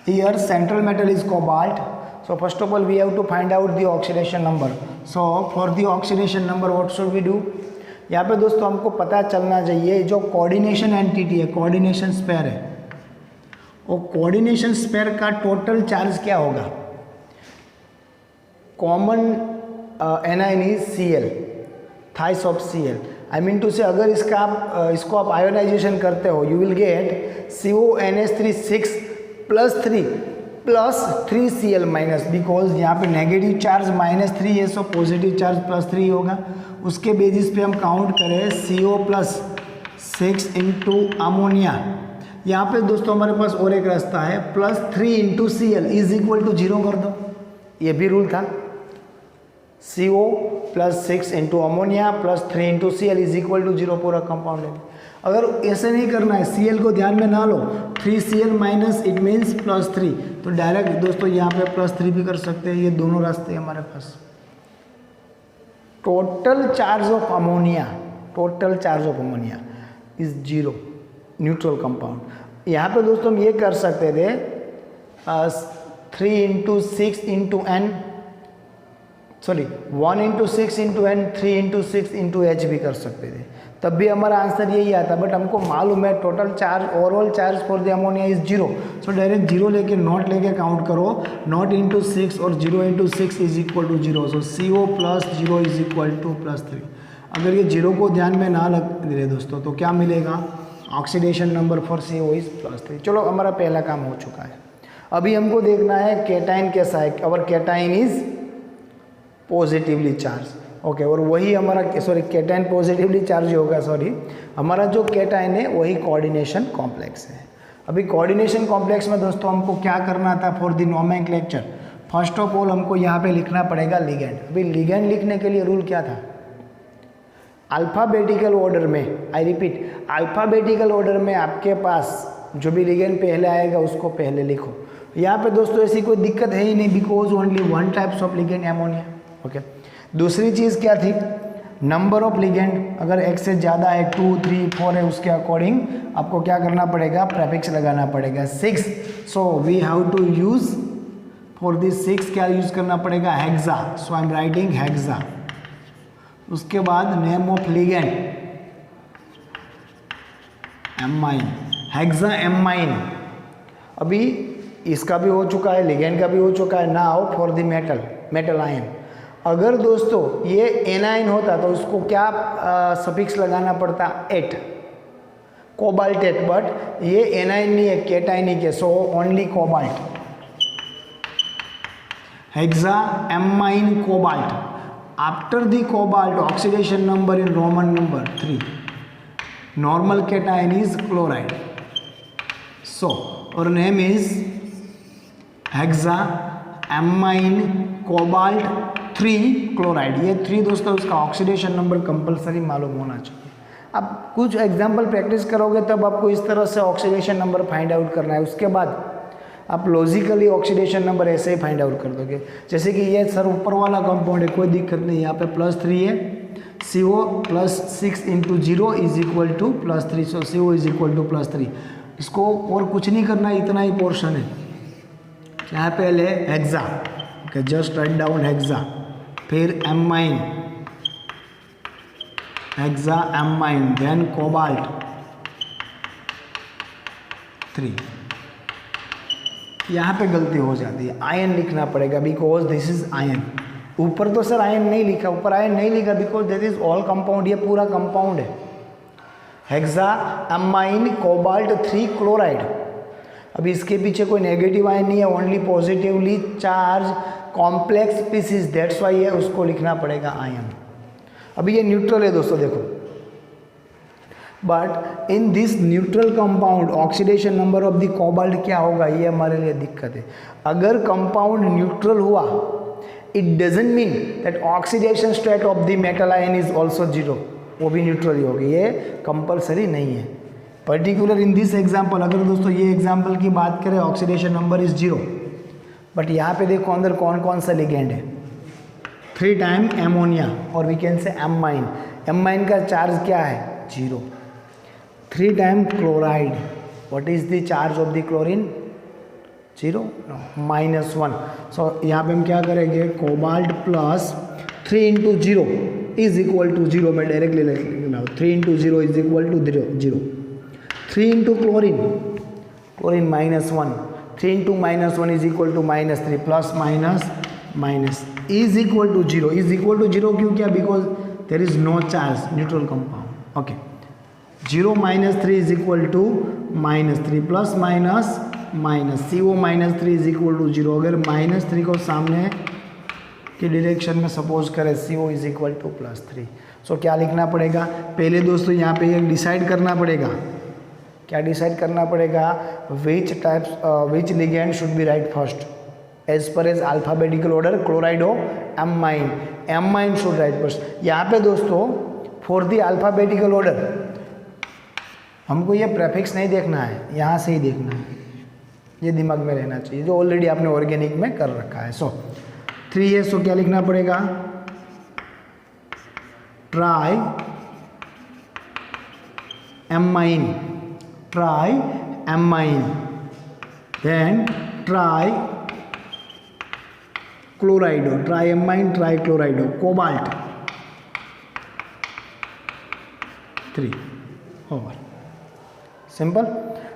Here central metal is cobalt. So first of all we have to find out the oxidation number. So for the oxidation number what should we do? यहाँ पे दोस्तों हमको पता चलना चाहिए जो coordination entity है, coordination sphere है, वो कोऑर्डिनेशन स्पेयर का टोटल चार्ज क्या होगा। Common anion is Cl, thrice of Cl। I mean to say अगर इसको आप आयोनाइजेशन करते हो you will get CONH3 6 plus 3Cl minus, because यहाँ पे नेगेटिव चार्ज -3 है, सो पॉजिटिव चार्ज +3 होगा। उसके बेसिस पे हम काउंट करें CO प्लस 6 इंटू अमोनिया। यहाँ पे दोस्तों हमारे पास और एक रास्ता है, +3 into Cl is equal to 0 कर दो। ये भी रूल था, CO plus 6 into ammonia plus 3 into Cl is equal to 0 पूरा कंपाउंड लेंगे। अगर ऐसे नहीं करना है, Cl को ध्यान में ना लो, 3Cl माइनस इट मीन्स +3, तो डायरेक्ट दोस्तों यहाँ पे +3 भी कर सकते हैं। ये दोनों रास्ते हैं हमारे पास। Total charge of ammonia is 0, neutral compound. यहाँ पे दोस्तों हम ये कर सकते थे 3 into 6 into N, sorry 1 into 6 into N, 3 into 6 into H भी कर सकते थे। तब भी हमारा आंसर यही आता, बट हमको मालूम है total charge, overall charge for the ammonia is 0। So direct 0 लेके नॉट लेके काउंट करो, नॉट इंटू 6 और 0 into 6 is equal to 0। So CO plus 0 is equal to +3। अगर ये 0 को ध्यान में ना लग दे दोस्तों तो क्या मिलेगा, oxidation number for CO is +3। चलो हमारा पहला काम हो चुका है। अभी हमको देखना है कैटाइन कैसा है। Our cation is positively charge, okay, और वही हमारा कैटाइन पॉजिटिवली चार्ज होगा, हमारा जो कैटाइन है वही कोऑर्डिनेशन कॉम्प्लेक्स है। अभी कोऑर्डिनेशन कॉम्प्लेक्स में दोस्तों हमको क्या करना था for the nomenclature, first of all हमको यहाँ पे लिखना पड़ेगा लिगेंड। अभी लिगेंड लिखने के लिए रूल क्या था, अल्फ़ाबेटिकल ऑर्डर में, आई रिपीट अल्फ़ाबेटिकल ऑर्डर में आपके पास जो भी लिगेंड पहले आएगा उसको पहले लिखो। यहाँ पे दोस्तों ऐसी कोई दिक्कत है ही नहीं, because only one types of ligand ammonia, okay. दूसरी चीज़ क्या थी, नंबर ऑफ लिगेंड, अगर एक से ज़्यादा है 2, 3, 4 है, उसके अकॉर्डिंग आपको क्या करना पड़ेगा, प्रेफिक्स लगाना पड़ेगा 6। So we have to use for this 6 क्या यूज़ करना पड़ेगा, hexa. So I am writing hexa. उसके बाद name of ligand amine, hexa amine. अभी इसका भी हो चुका है, लिगेंड का भी हो चुका है। Now for the metal ion, अगर दोस्तों ये एनाइन होता तो उसको क्या सफिक्स लगाना पड़ता, 8, कोबाल्ट 8, बट ये एनाइन नहीं है, कैटाइनिक है, so only cobalt, hexa amine cobalt. After the cobalt oxidation number in roman number 3, normal cation is chloride, so our name is hexa amine cobalt 3 chloride. ये 3 दोस्तों उसका oxidation number compulsory मालूम होना चाहिए। अब कुछ एग्जांपल प्रैक्टिस करोगे तब आपको इस तरह से ऑक्सीडेशन नंबर फाइंड आउट करना है। उसके बाद आप लॉजिकली ऑक्सीडेशन नंबर ऐसे ही फाइंड आउट कर दोगे। जैसे कि ये सर ऊपर वाला कंपाउंड है, कोई दिक्कत नहीं, यहाँ पे +3 है, CO plus 6 into 0 is equal to +3। So CO is equal to +3। इसको और कुछ नहीं करना, इतना ही पोर्शन है। क्या है पहले hexa, okay, just write down hexa, फिर amine, hexa amine, then cobalt 3। यहाँ पे गलती हो जाती है, आयन लिखना पड़ेगा बिकॉज दिस इज आयन। ऊपर तो सर आयन नहीं लिखा, ऊपर आयन नहीं लिखा because this is all compound, ये पूरा कंपाउंड है, हेक्सा एमाइन कोबाल्ट 3 क्लोराइड। अभी इसके पीछे कोई नेगेटिव आयन नहीं है, only positively charge complex species, that's why है, उसको लिखना पड़ेगा आयन। अभी ये न्यूट्रल है दोस्तों, देखो, but in this neutral compound oxidation number of the cobalt क्या होगा, ये हमारे लिए दिक्कत है। अगर कंपाउंड न्यूट्रल हुआ, it doesn't mean that oxidation state of the metal ion is also 0, वो भी न्यूट्रल ही होगी, ये कंपलसरी नहीं है। पर्टिकुलर इन दिस एग्जाम्पल, अगर दोस्तों ये एग्जाम्पल की बात करें, ऑक्सीडेशन नंबर इज 0, बट यहाँ पे देखो अंदर कौन कौन सा लिगेंड है, 3 टाइम एमोनिया और we can say amine. Amine का चार्ज क्या है, 0। 3 time chloride, what is the charge of the chlorine, 0, no, -1। So यहाँ पे हम क्या करेंगे, cobalt plus 3 into 0 is equal to 0, मैं डायरेक्टली लिख रहा हूँ, 3 into 0 is equal to 0। 3 into chlorine, chlorine -1, 3 into -1 is equal to -3, plus minus is equal to 0। Is equal to 0 क्यों किया, because there is no charge, neutral compound, okay. 0 - 3 is equal to -3 plus minus CO -3 is equal to 0। अगर -3 को सामने की direction में suppose करें, CO is equal to +3। सो क्या लिखना पड़ेगा, पहले दोस्तों यहाँ पे एक डिसाइड करना पड़ेगा, क्या डिसाइड करना पड़ेगा, which ligand should be write first as पर एज अल्फाबेटिकल ऑर्डर, क्लोराइड हो एमाइन शुड राइट फर्स्ट। यहाँ पे दोस्तों फॉर द अल्फाबेटिकल ऑर्डर हमको ये प्रेफिक्स नहीं देखना है, यहाँ से ही देखना है, ये दिमाग में रहना चाहिए, जो ऑलरेडी आपने ऑर्गेनिक में कर रखा है। सो 3 है, सो क्या लिखना पड़ेगा, try amine, then try क्लोराइडो, try amine try क्लोराइडो, cobalt 3 over. Simple.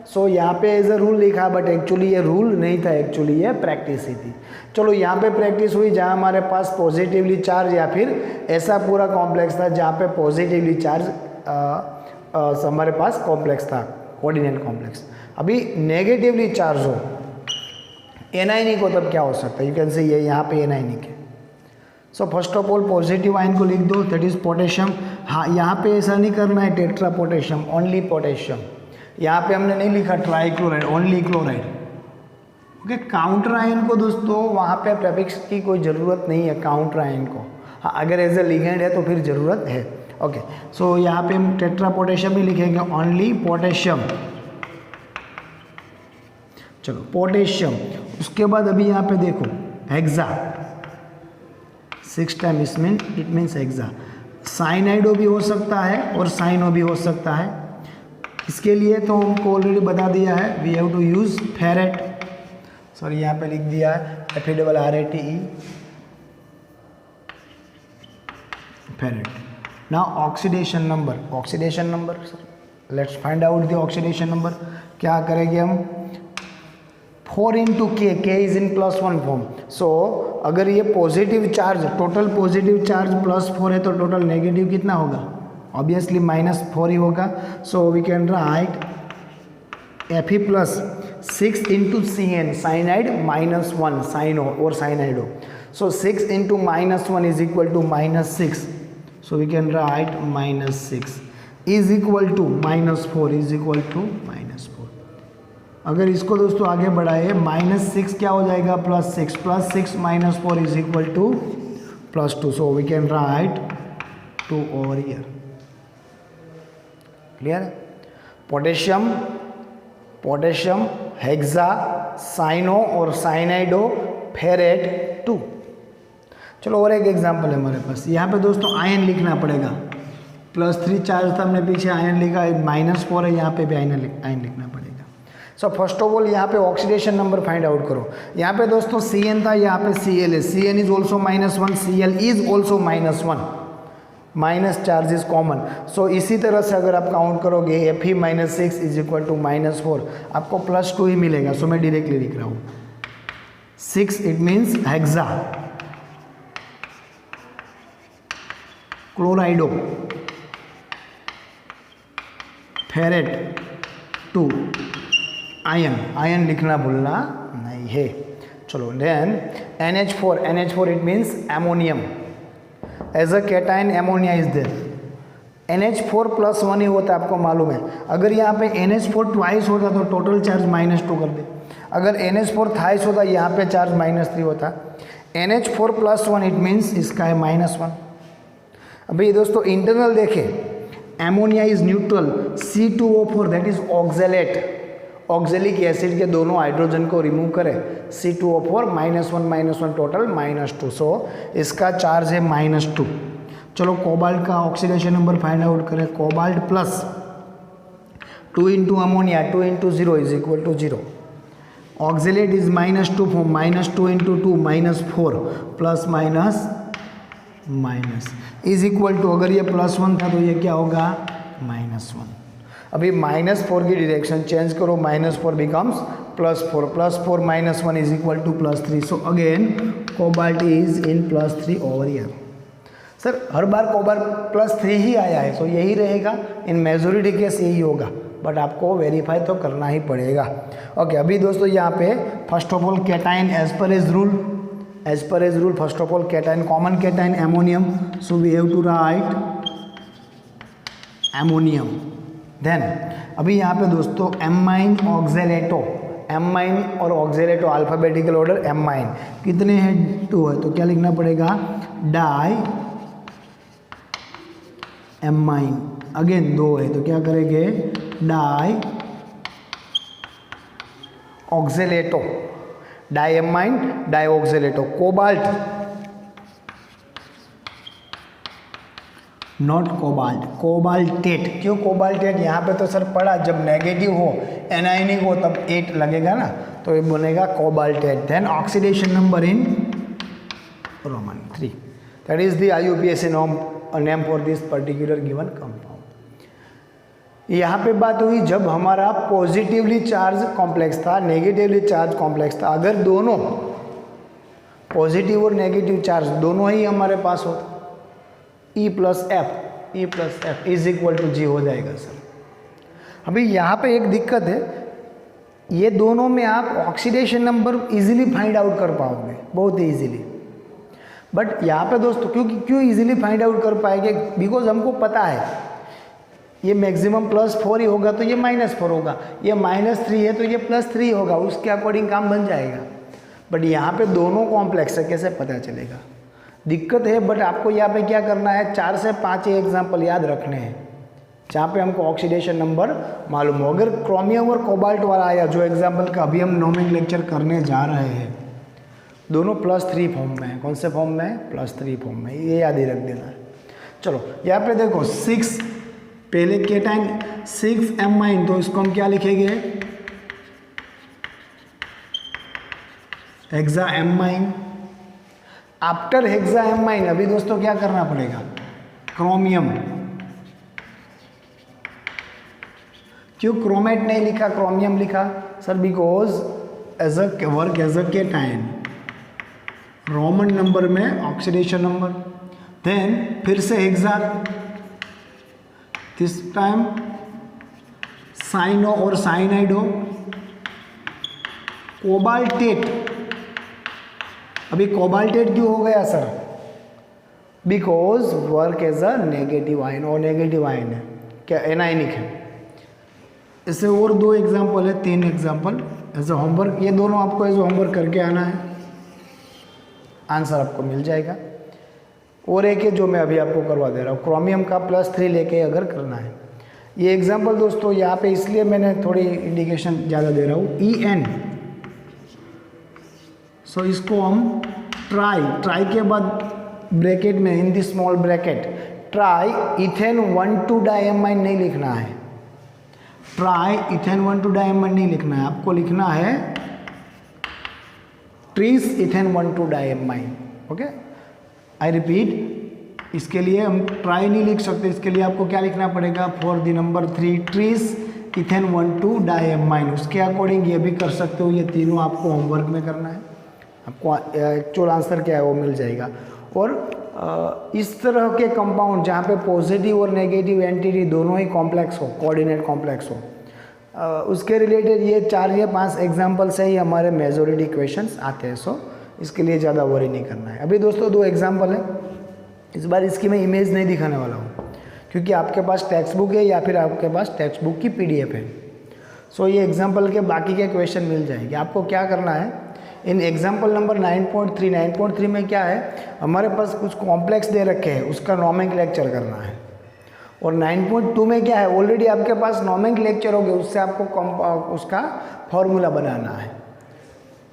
सो यहाँ पे एज अ रूल लिखा, बट एक्चुअली ये रूल नहीं था, एक्चुअली ये प्रैक्टिस ही थी। चलो यहाँ पे प्रैक्टिस हुई जहाँ हमारे पास पॉजिटिवली चार्ज या फिर ऐसा पूरा कॉम्प्लेक्स था जहाँ पे पॉजिटिवली चार्ज हमारे पास कॉम्प्लेक्स था, कोऑर्डिनेट कॉम्प्लेक्स। अभी नेगेटिवली चार्ज हो एनायनिक हो तब क्या हो सकता है? यू कैन से ये यहाँ पे एनायनिक है। So first of all positive ion को लिख दो, दैट इज पोटेशियम। हाँ, यहाँ पे ऐसा नहीं करना है टेट्रा पोटेशियम, ओनली पोटेशियम। यहाँ पे हमने नहीं लिखा trichloride, only chloride. Okay, counter ion को दोस्तों वहाँ पे प्रेफिक्स की कोई ज़रूरत नहीं है काउंटर आयन को। हाँ, अगर एज ए लिगेंड है तो फिर ज़रूरत है। ओके, सो यहाँ पे हम टेट्रा पोटेशियम ही लिखेंगे, ओनली पोटेशियम। चलो पोटेशियम। उसके बाद अभी यहाँ पे देखो हेक्सा, 6 टाइम इसमें इट मीन्स हेक्सा। साइनाइडो भी हो सकता है और साइनो भी हो सकता है। इसके लिए तो हमको ऑलरेडी बता दिया है, we have to use ferrate. Sorry, यहाँ पे लिख दिया है FeRATE, ferrate. Now oxidation number, let's find out the oxidation number. क्या करेंगे हम? 4 इंटू के इज इन +1 फॉर्म। सो अगर ये positive charge, total positive charge +4 है तो टोटल नेगेटिव कितना होगा? ऑब्वियसली -4 ही होगा। So we can write Fe plus 6 into CN, cyanide -1, cyano और cyanido. So 6 into -1 is equal to -6। So we can write -6 is equal to -4 is equal to -4। अगर इसको दोस्तों आगे बढ़ाए, -6 क्या हो जाएगा? +6, +6 -4 is equal to +2। So we can write 2 over here. Clear है? पोटेशियम, हेक्सा, साइनो और साइनाइडो, फेरेट 2। चलो और एक एग्जांपल है हमारे पास। यहाँ पे दोस्तों आयन लिखना पड़ेगा। +3 चार्ज था, हमने पीछे आयन लिखा, -4 है, यहाँ पे भी आयन लिखना पड़ेगा। सो फर्स्ट ऑफ ऑल यहाँ पे ऑक्सीडेशन नंबर फाइंड आउट करो। यहाँ पे दोस्तों Cn था, यहाँ पे Cl है। Cn is also -1, Cl is also -1, minus charge is common. So इसी तरह से अगर आप काउंट करोगे Fe -6 इज इक्वल टू -4, आपको +2 ही मिलेगा। सो मैं डायरेक्टली लिख रहा हूँ 6, it means hexa, chlorido, ferrate 2, ion लिखना भूलना नहीं है। चलो then NH4 it means ammonium. As a cation ammonia is there. NH4 +1 ही होता है, आपको मालूम है। अगर यहाँ पे NH4 ट्वाइस होता तो टोटल चार्ज -2 कर दे। अगर NH4 थाइस होता यहाँ पे चार्ज -3 होता। NH4 +1 इट मीन्स इसका है -1। अभी दोस्तों इंटरनल देखें, ammonia is neutral, C2O4 that is oxalate, oxalic acid के दोनों हाइड्रोजन को रिमूव करें, C2O4 -1 टोटल -2। सो इसका चार्ज है -2। चलो कोबाल्ट का ऑक्सीडेशन नंबर फाइंड आउट करें। Cobalt plus 2 into ammonia, 2 into 0 is equal to 0। Oxalate is -2 form, -2 into 2 -4 plus minus is equal to, अगर ये +1 था तो ये क्या होगा? -1। अभी -4 की डायरेक्शन चेंज करो, -4 becomes +4, +4 -1 is equal to +3। So again cobalt is in +3 over here. Sir हर बार कोबाल्ट +3 ही आया है, सो यही रहेगा, इन मेजॉरिटी केस यही होगा, बट आपको वेरीफाई तो करना ही पड़ेगा। ओके, अभी दोस्तों यहाँ पे first of all cation as पर as rule first of all cation, common cation ammonium, so we have to write ammonium. Then अभी यहाँ पे दोस्तों एमाइन ऑक्जेलेटो, एमाइन और ऑक्जेलेटो अल्फाबेटिकल ऑर्डर एमाइन कितने हैं? 2 है, तो क्या लिखना पड़ेगा? Die amine. अगेन 2 है तो क्या करेंगे? Di oxalato, diamine dioxalato. Cobalt not cobalt, cobaltate. क्यों कोबाल्टेट? यहाँ पे तो सर पढ़ा, जब नेगेटिव हो एनायनिक हो तब 8 लगेगा ना, तो ये बनेगा cobaltate. Then oxidation number in Roman 3, that is the IUPAC name for this particular given compound. यहाँ पे बात हुई जब हमारा पॉजिटिवली चार्ज कॉम्प्लेक्स था, नेगेटिवली चार्ज कॉम्प्लेक्स था। अगर दोनों पॉजिटिव और नेगेटिव चार्ज दोनों ही हमारे पास होता, E plus F is equal to G हो जाएगा सर। अभी यहाँ पे एक दिक्कत है, ये दोनों में आप oxidation number easily find out कर पाओगे, बहुत ही इजीली। बट यहाँ पे दोस्तों क्यों इजीली फाइंड आउट कर पाएंगे, बिकॉज हमको पता है ये मैक्सिमम +4 ही होगा तो ये -4 होगा, ये -3 है तो ये +3 होगा, उसके अकॉर्डिंग काम बन जाएगा। बट यहाँ पे दोनों कॉम्प्लेक्स है, कैसे पता चलेगा, दिक्कत है। बट आपको यहाँ पे क्या करना है, 4 से 5 एग्जाम्पल याद रखने हैं जहाँ पे हमको ऑक्सीडेशन नंबर मालूम हो। अगर क्रोमियम और कोबाल्ट वाला आया, जो एग्जाम्पल का अभी हम नोमेनक्लेचर करने जा रहे हैं, दोनों +3 फॉर्म में है। कौन से फॉर्म में है, +3 फॉर्म में, ये याद ही रख देना है। चलो यहाँ पे देखो 6 पहले केटाइन 6 एमाइन, तो इसको हम क्या लिखेंगे, hexa amine. After hexa amine अभी दोस्तों क्या करना पड़ेगा, क्रोमियम। क्यों क्रोमेट नहीं लिखा, क्रोमियम लिखा sir, because as a work as a cation, Roman number में ऑक्सीडेशन नंबर। देन फिर से हेक्सा, दिस टाइम साइनो और साइनाइड हो। कोबाल्टेट, अभी कोबाल्टेट क्यों हो गया sir, because work as a negative ion, और नेगेटिव आयन है क्या, एनाइनिक है। इससे और 2 एग्जाम्पल है, 3 एग्जाम्पल एज अ होमवर्क, ये दोनों आपको एज अ होमवर्क करके आना है, आंसर आपको मिल जाएगा। और एक है जो मैं अभी आपको करवा दे रहा हूँ, क्रोमियम का +3 लेके अगर करना है। ये एग्जाम्पल दोस्तों यहाँ पे इसलिए मैंने थोड़ी इंडिकेशन ज़्यादा दे रहा हूँ, EN। सो इसको हम ट्राई के बाद ब्रैकेट में, in the small bracket, tri ethane 1,2 diamine नहीं लिखना है, ट्राई इथेन 1,2 डाइएमाइन नहीं लिखना है, आपको लिखना है trees ethane 1,2 diamine. Okay, I repeat, इसके लिए हम ट्राई नहीं लिख सकते, इसके लिए आपको क्या लिखना पड़ेगा, for the number 3 trees ethane 1,2 diamine. उसके अकॉर्डिंग ये भी कर सकते हो, ये तीनों आपको होमवर्क में करना है, आपको एक्चुअल आंसर क्या है वो मिल जाएगा। और इस तरह के कंपाउंड जहाँ पे पॉजिटिव और नेगेटिव एंटिटी दोनों ही कॉम्प्लेक्स हो, कोऑर्डिनेट कॉम्प्लेक्स हो, उसके रिलेटेड ये 4 या 5 एग्जाम्पल से ही हमारे मेजॉरिटी क्वेश्चंस आते हैं। सो इसके लिए ज़्यादा वरी नहीं करना है। अभी दोस्तों 2 एग्जाम्पल है, इस बार इसकी मैं इमेज नहीं दिखाने वाला हूँ क्योंकि आपके पास टेक्स्ट बुक है या फिर आपके पास टेक्स्ट बुक की PDF है। सो ये एग्जाम्पल के बाकी के क्वेश्चन मिल जाएंगे। आपको क्या करना है, इन एग्जाम्पल नंबर 9.3 में क्या है, हमारे पास कुछ कॉम्प्लेक्स दे रखे हैं, उसका नोमेनक्लेचर करना है। और 9.2 में क्या है, ऑलरेडी आपके पास नोमेनक्लेचर हो गया, उससे आपको उसका फॉर्मूला बनाना है।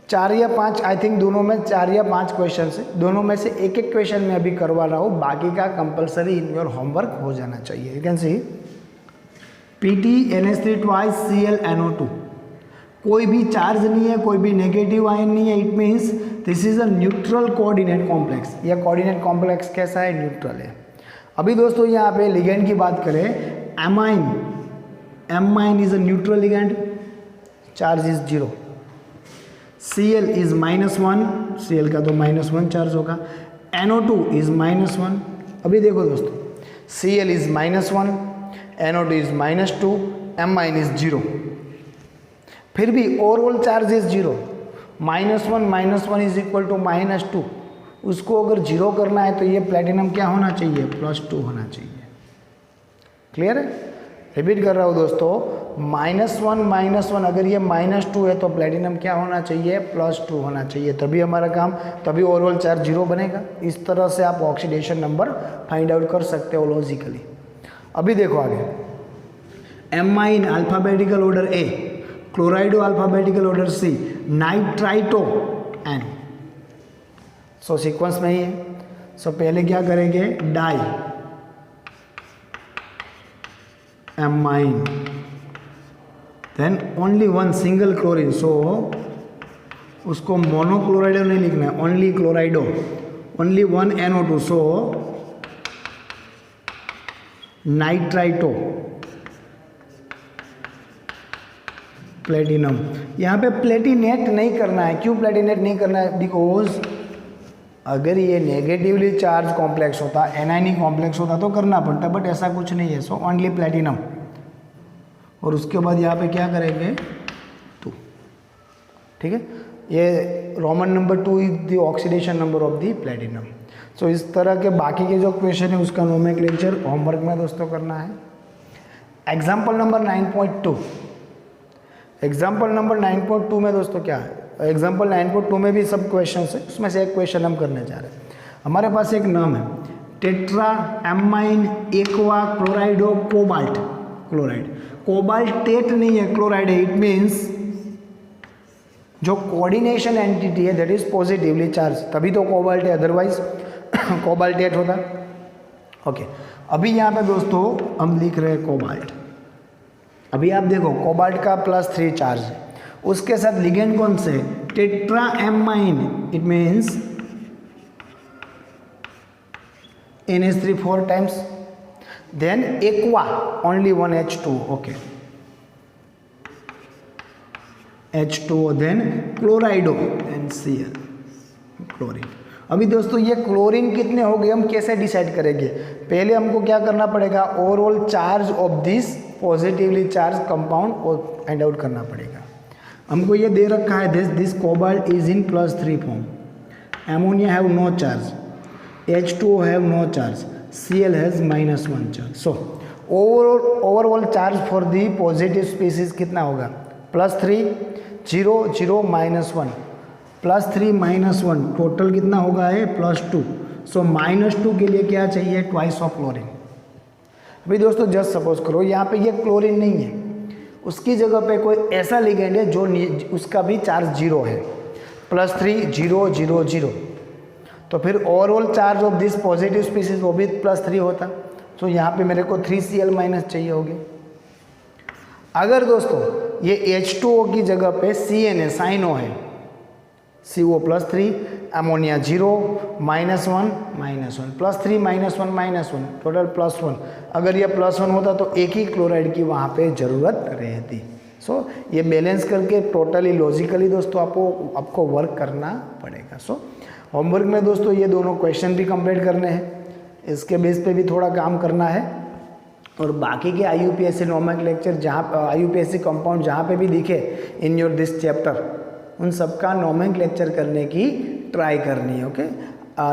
4 या 5, आई थिंक दोनों में 4 या 5 क्वेश्चन है, दोनों में से एक क्वेश्चन मैं अभी करवा रहा हूँ, बाकी का कंपलसरी इन योर होमवर्क हो जाना चाहिए। You can C PtNH3 twice ClNO2, कोई भी चार्ज नहीं है, कोई भी नेगेटिव आयन नहीं है, it means this is a neutral coordinate complex. यह कोऑर्डिनेट कॉम्प्लेक्स कैसा है, न्यूट्रल है। अभी दोस्तों यहाँ पे लिगेंड की बात करें, amine is a neutral ligand, charge is 0। Cl is -1, Cl का तो -1 चार्ज होगा। NO2 is -1। अभी देखो दोस्तों, Cl is -1, NO2 is -2, amine is 0। फिर भी overall charge is 0, -1 is equal to -2। उसको अगर 0 करना है तो ये प्लेटिनम क्या होना चाहिए, +2 होना चाहिए। क्लियर है, रिपीट कर रहा हूँ दोस्तों, -1 अगर ये -2 है तो प्लेटिनम क्या होना चाहिए, +2 होना चाहिए, तभी हमारा काम, तभी ओवरऑल चार्ज 0 बनेगा। इस तरह से आप ऑक्सीडेशन नंबर फाइंड आउट कर सकते हो लॉजिकली। अभी देखो आगे, amine alphabetical order A, chlorido alphabetical order C, nitrito N। So sequence में ही है। सो पहले क्या करेंगे, di amine, then only 1 single chlorine, so उसको मोनोक्लोराइडो नहीं लिखना है, only chlorido, only 1 NO2, so nitrito. Platinum. यहाँ पे प्लेटिनेट नहीं करना है। क्यों प्लेटिनेट नहीं करना है? बिकॉज अगर ये नेगेटिवली चार्ज कॉम्प्लेक्स होता, एनायनिक कॉम्प्लेक्स होता तो करना पड़ता, बट ऐसा कुछ नहीं है। So only platinum. और उसके बाद यहाँ पे क्या करेंगे? 2। ठीक है, ये roman number 2 is the oxidation number of the platinum. So इस तरह के बाकी के जो क्वेश्चन है उसका नोमेनक्लेचर होमवर्क में दोस्तों करना है। Example number 9.2। एग्जाम्पल नंबर 9.2 में दोस्तों क्या है? एग्जाम्पल 9.2 में भी सब क्वेश्चन है, उसमें से एक क्वेश्चन हम करने जा रहे हैं। हमारे पास एक नाम है tetra amine aqua chloride of cobalt chloride. Cobaltate नहीं है, क्लोराइड है। इट मीन्स जो कोऑर्डिनेशन एंटिटी है दैट इज पॉजिटिवली चार्ज, तभी तो कोबाल्ट है, अदरवाइज कोबाल्ट टेट होता। ओके, अभी यहाँ पे दोस्तों हम लिख रहे हैं कोबाल्ट। अभी आप देखो कोबाल्ट का +3 चार्ज है, उसके साथ लिगेंड कौन से? Tetra amine. It means NH3 4 times, then aqua only 1 H2। Okay, H2O, then chlorido and Cl chlorine. अभी दोस्तों ये क्लोरीन कितने हो गए हम कैसे डिसाइड करेंगे? पहले हमको क्या करना पड़ेगा? Overall charge of this positively charge compound find out करना पड़ेगा। हमको ये दे रखा है this cobalt is in +3 form, ammonia have no charge, H2O have no charge, Cl has -1 charge. So overall charge for the positive species कितना होगा? +3 0 0 -1 +3 -1 total कितना होगा? है +2। सो -2 के लिए क्या चाहिए? Twice of chlorine. अभी दोस्तों जस्ट सपोज करो यहाँ पे ये क्लोरीन नहीं है, उसकी जगह पे कोई ऐसा लिगेंड है जो उसका भी चार्ज 0 है, +3 0 0 0। तो फिर overall charge of this positive species वो भी +3 होता। तो यहाँ पे मेरे को 3Cl- चाहिए होगी। अगर दोस्तों ये H2O की जगह पे Cn है, साइन O है, CO +3, अमोनिया 0 -1 -1 +3 -1 -1 टोटल +1। अगर ये +1 होता तो एक ही क्लोराइड की वहाँ पे ज़रूरत रहती। सो ये बैलेंस करके टोटली लॉजिकली दोस्तों आपको वर्क करना पड़ेगा। सो होमवर्क में दोस्तों ये दोनों क्वेश्चन भी कंप्लीट करने हैं, इसके बेस पे भी थोड़ा काम करना है। और बाकी के IUPAC नोमेनक्लेचर जहाँ IUPAC कंपाउंड जहाँ पे भी दिखे इन योर दिस चैप्टर, उन सबका नोमेनक्लेचर करने की ट्राई करनी है। ओके,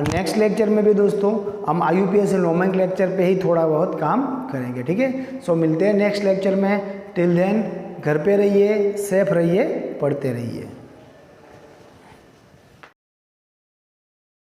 नेक्स्ट लेक्चर में भी दोस्तों हम IUPAC नोमेनक्लेचर पे ही थोड़ा बहुत काम करेंगे। ठीक है, सो मिलते हैं नेक्स्ट लेक्चर में। टिल देन घर पे रहिए, सेफ रहिए, पढ़ते रहिए।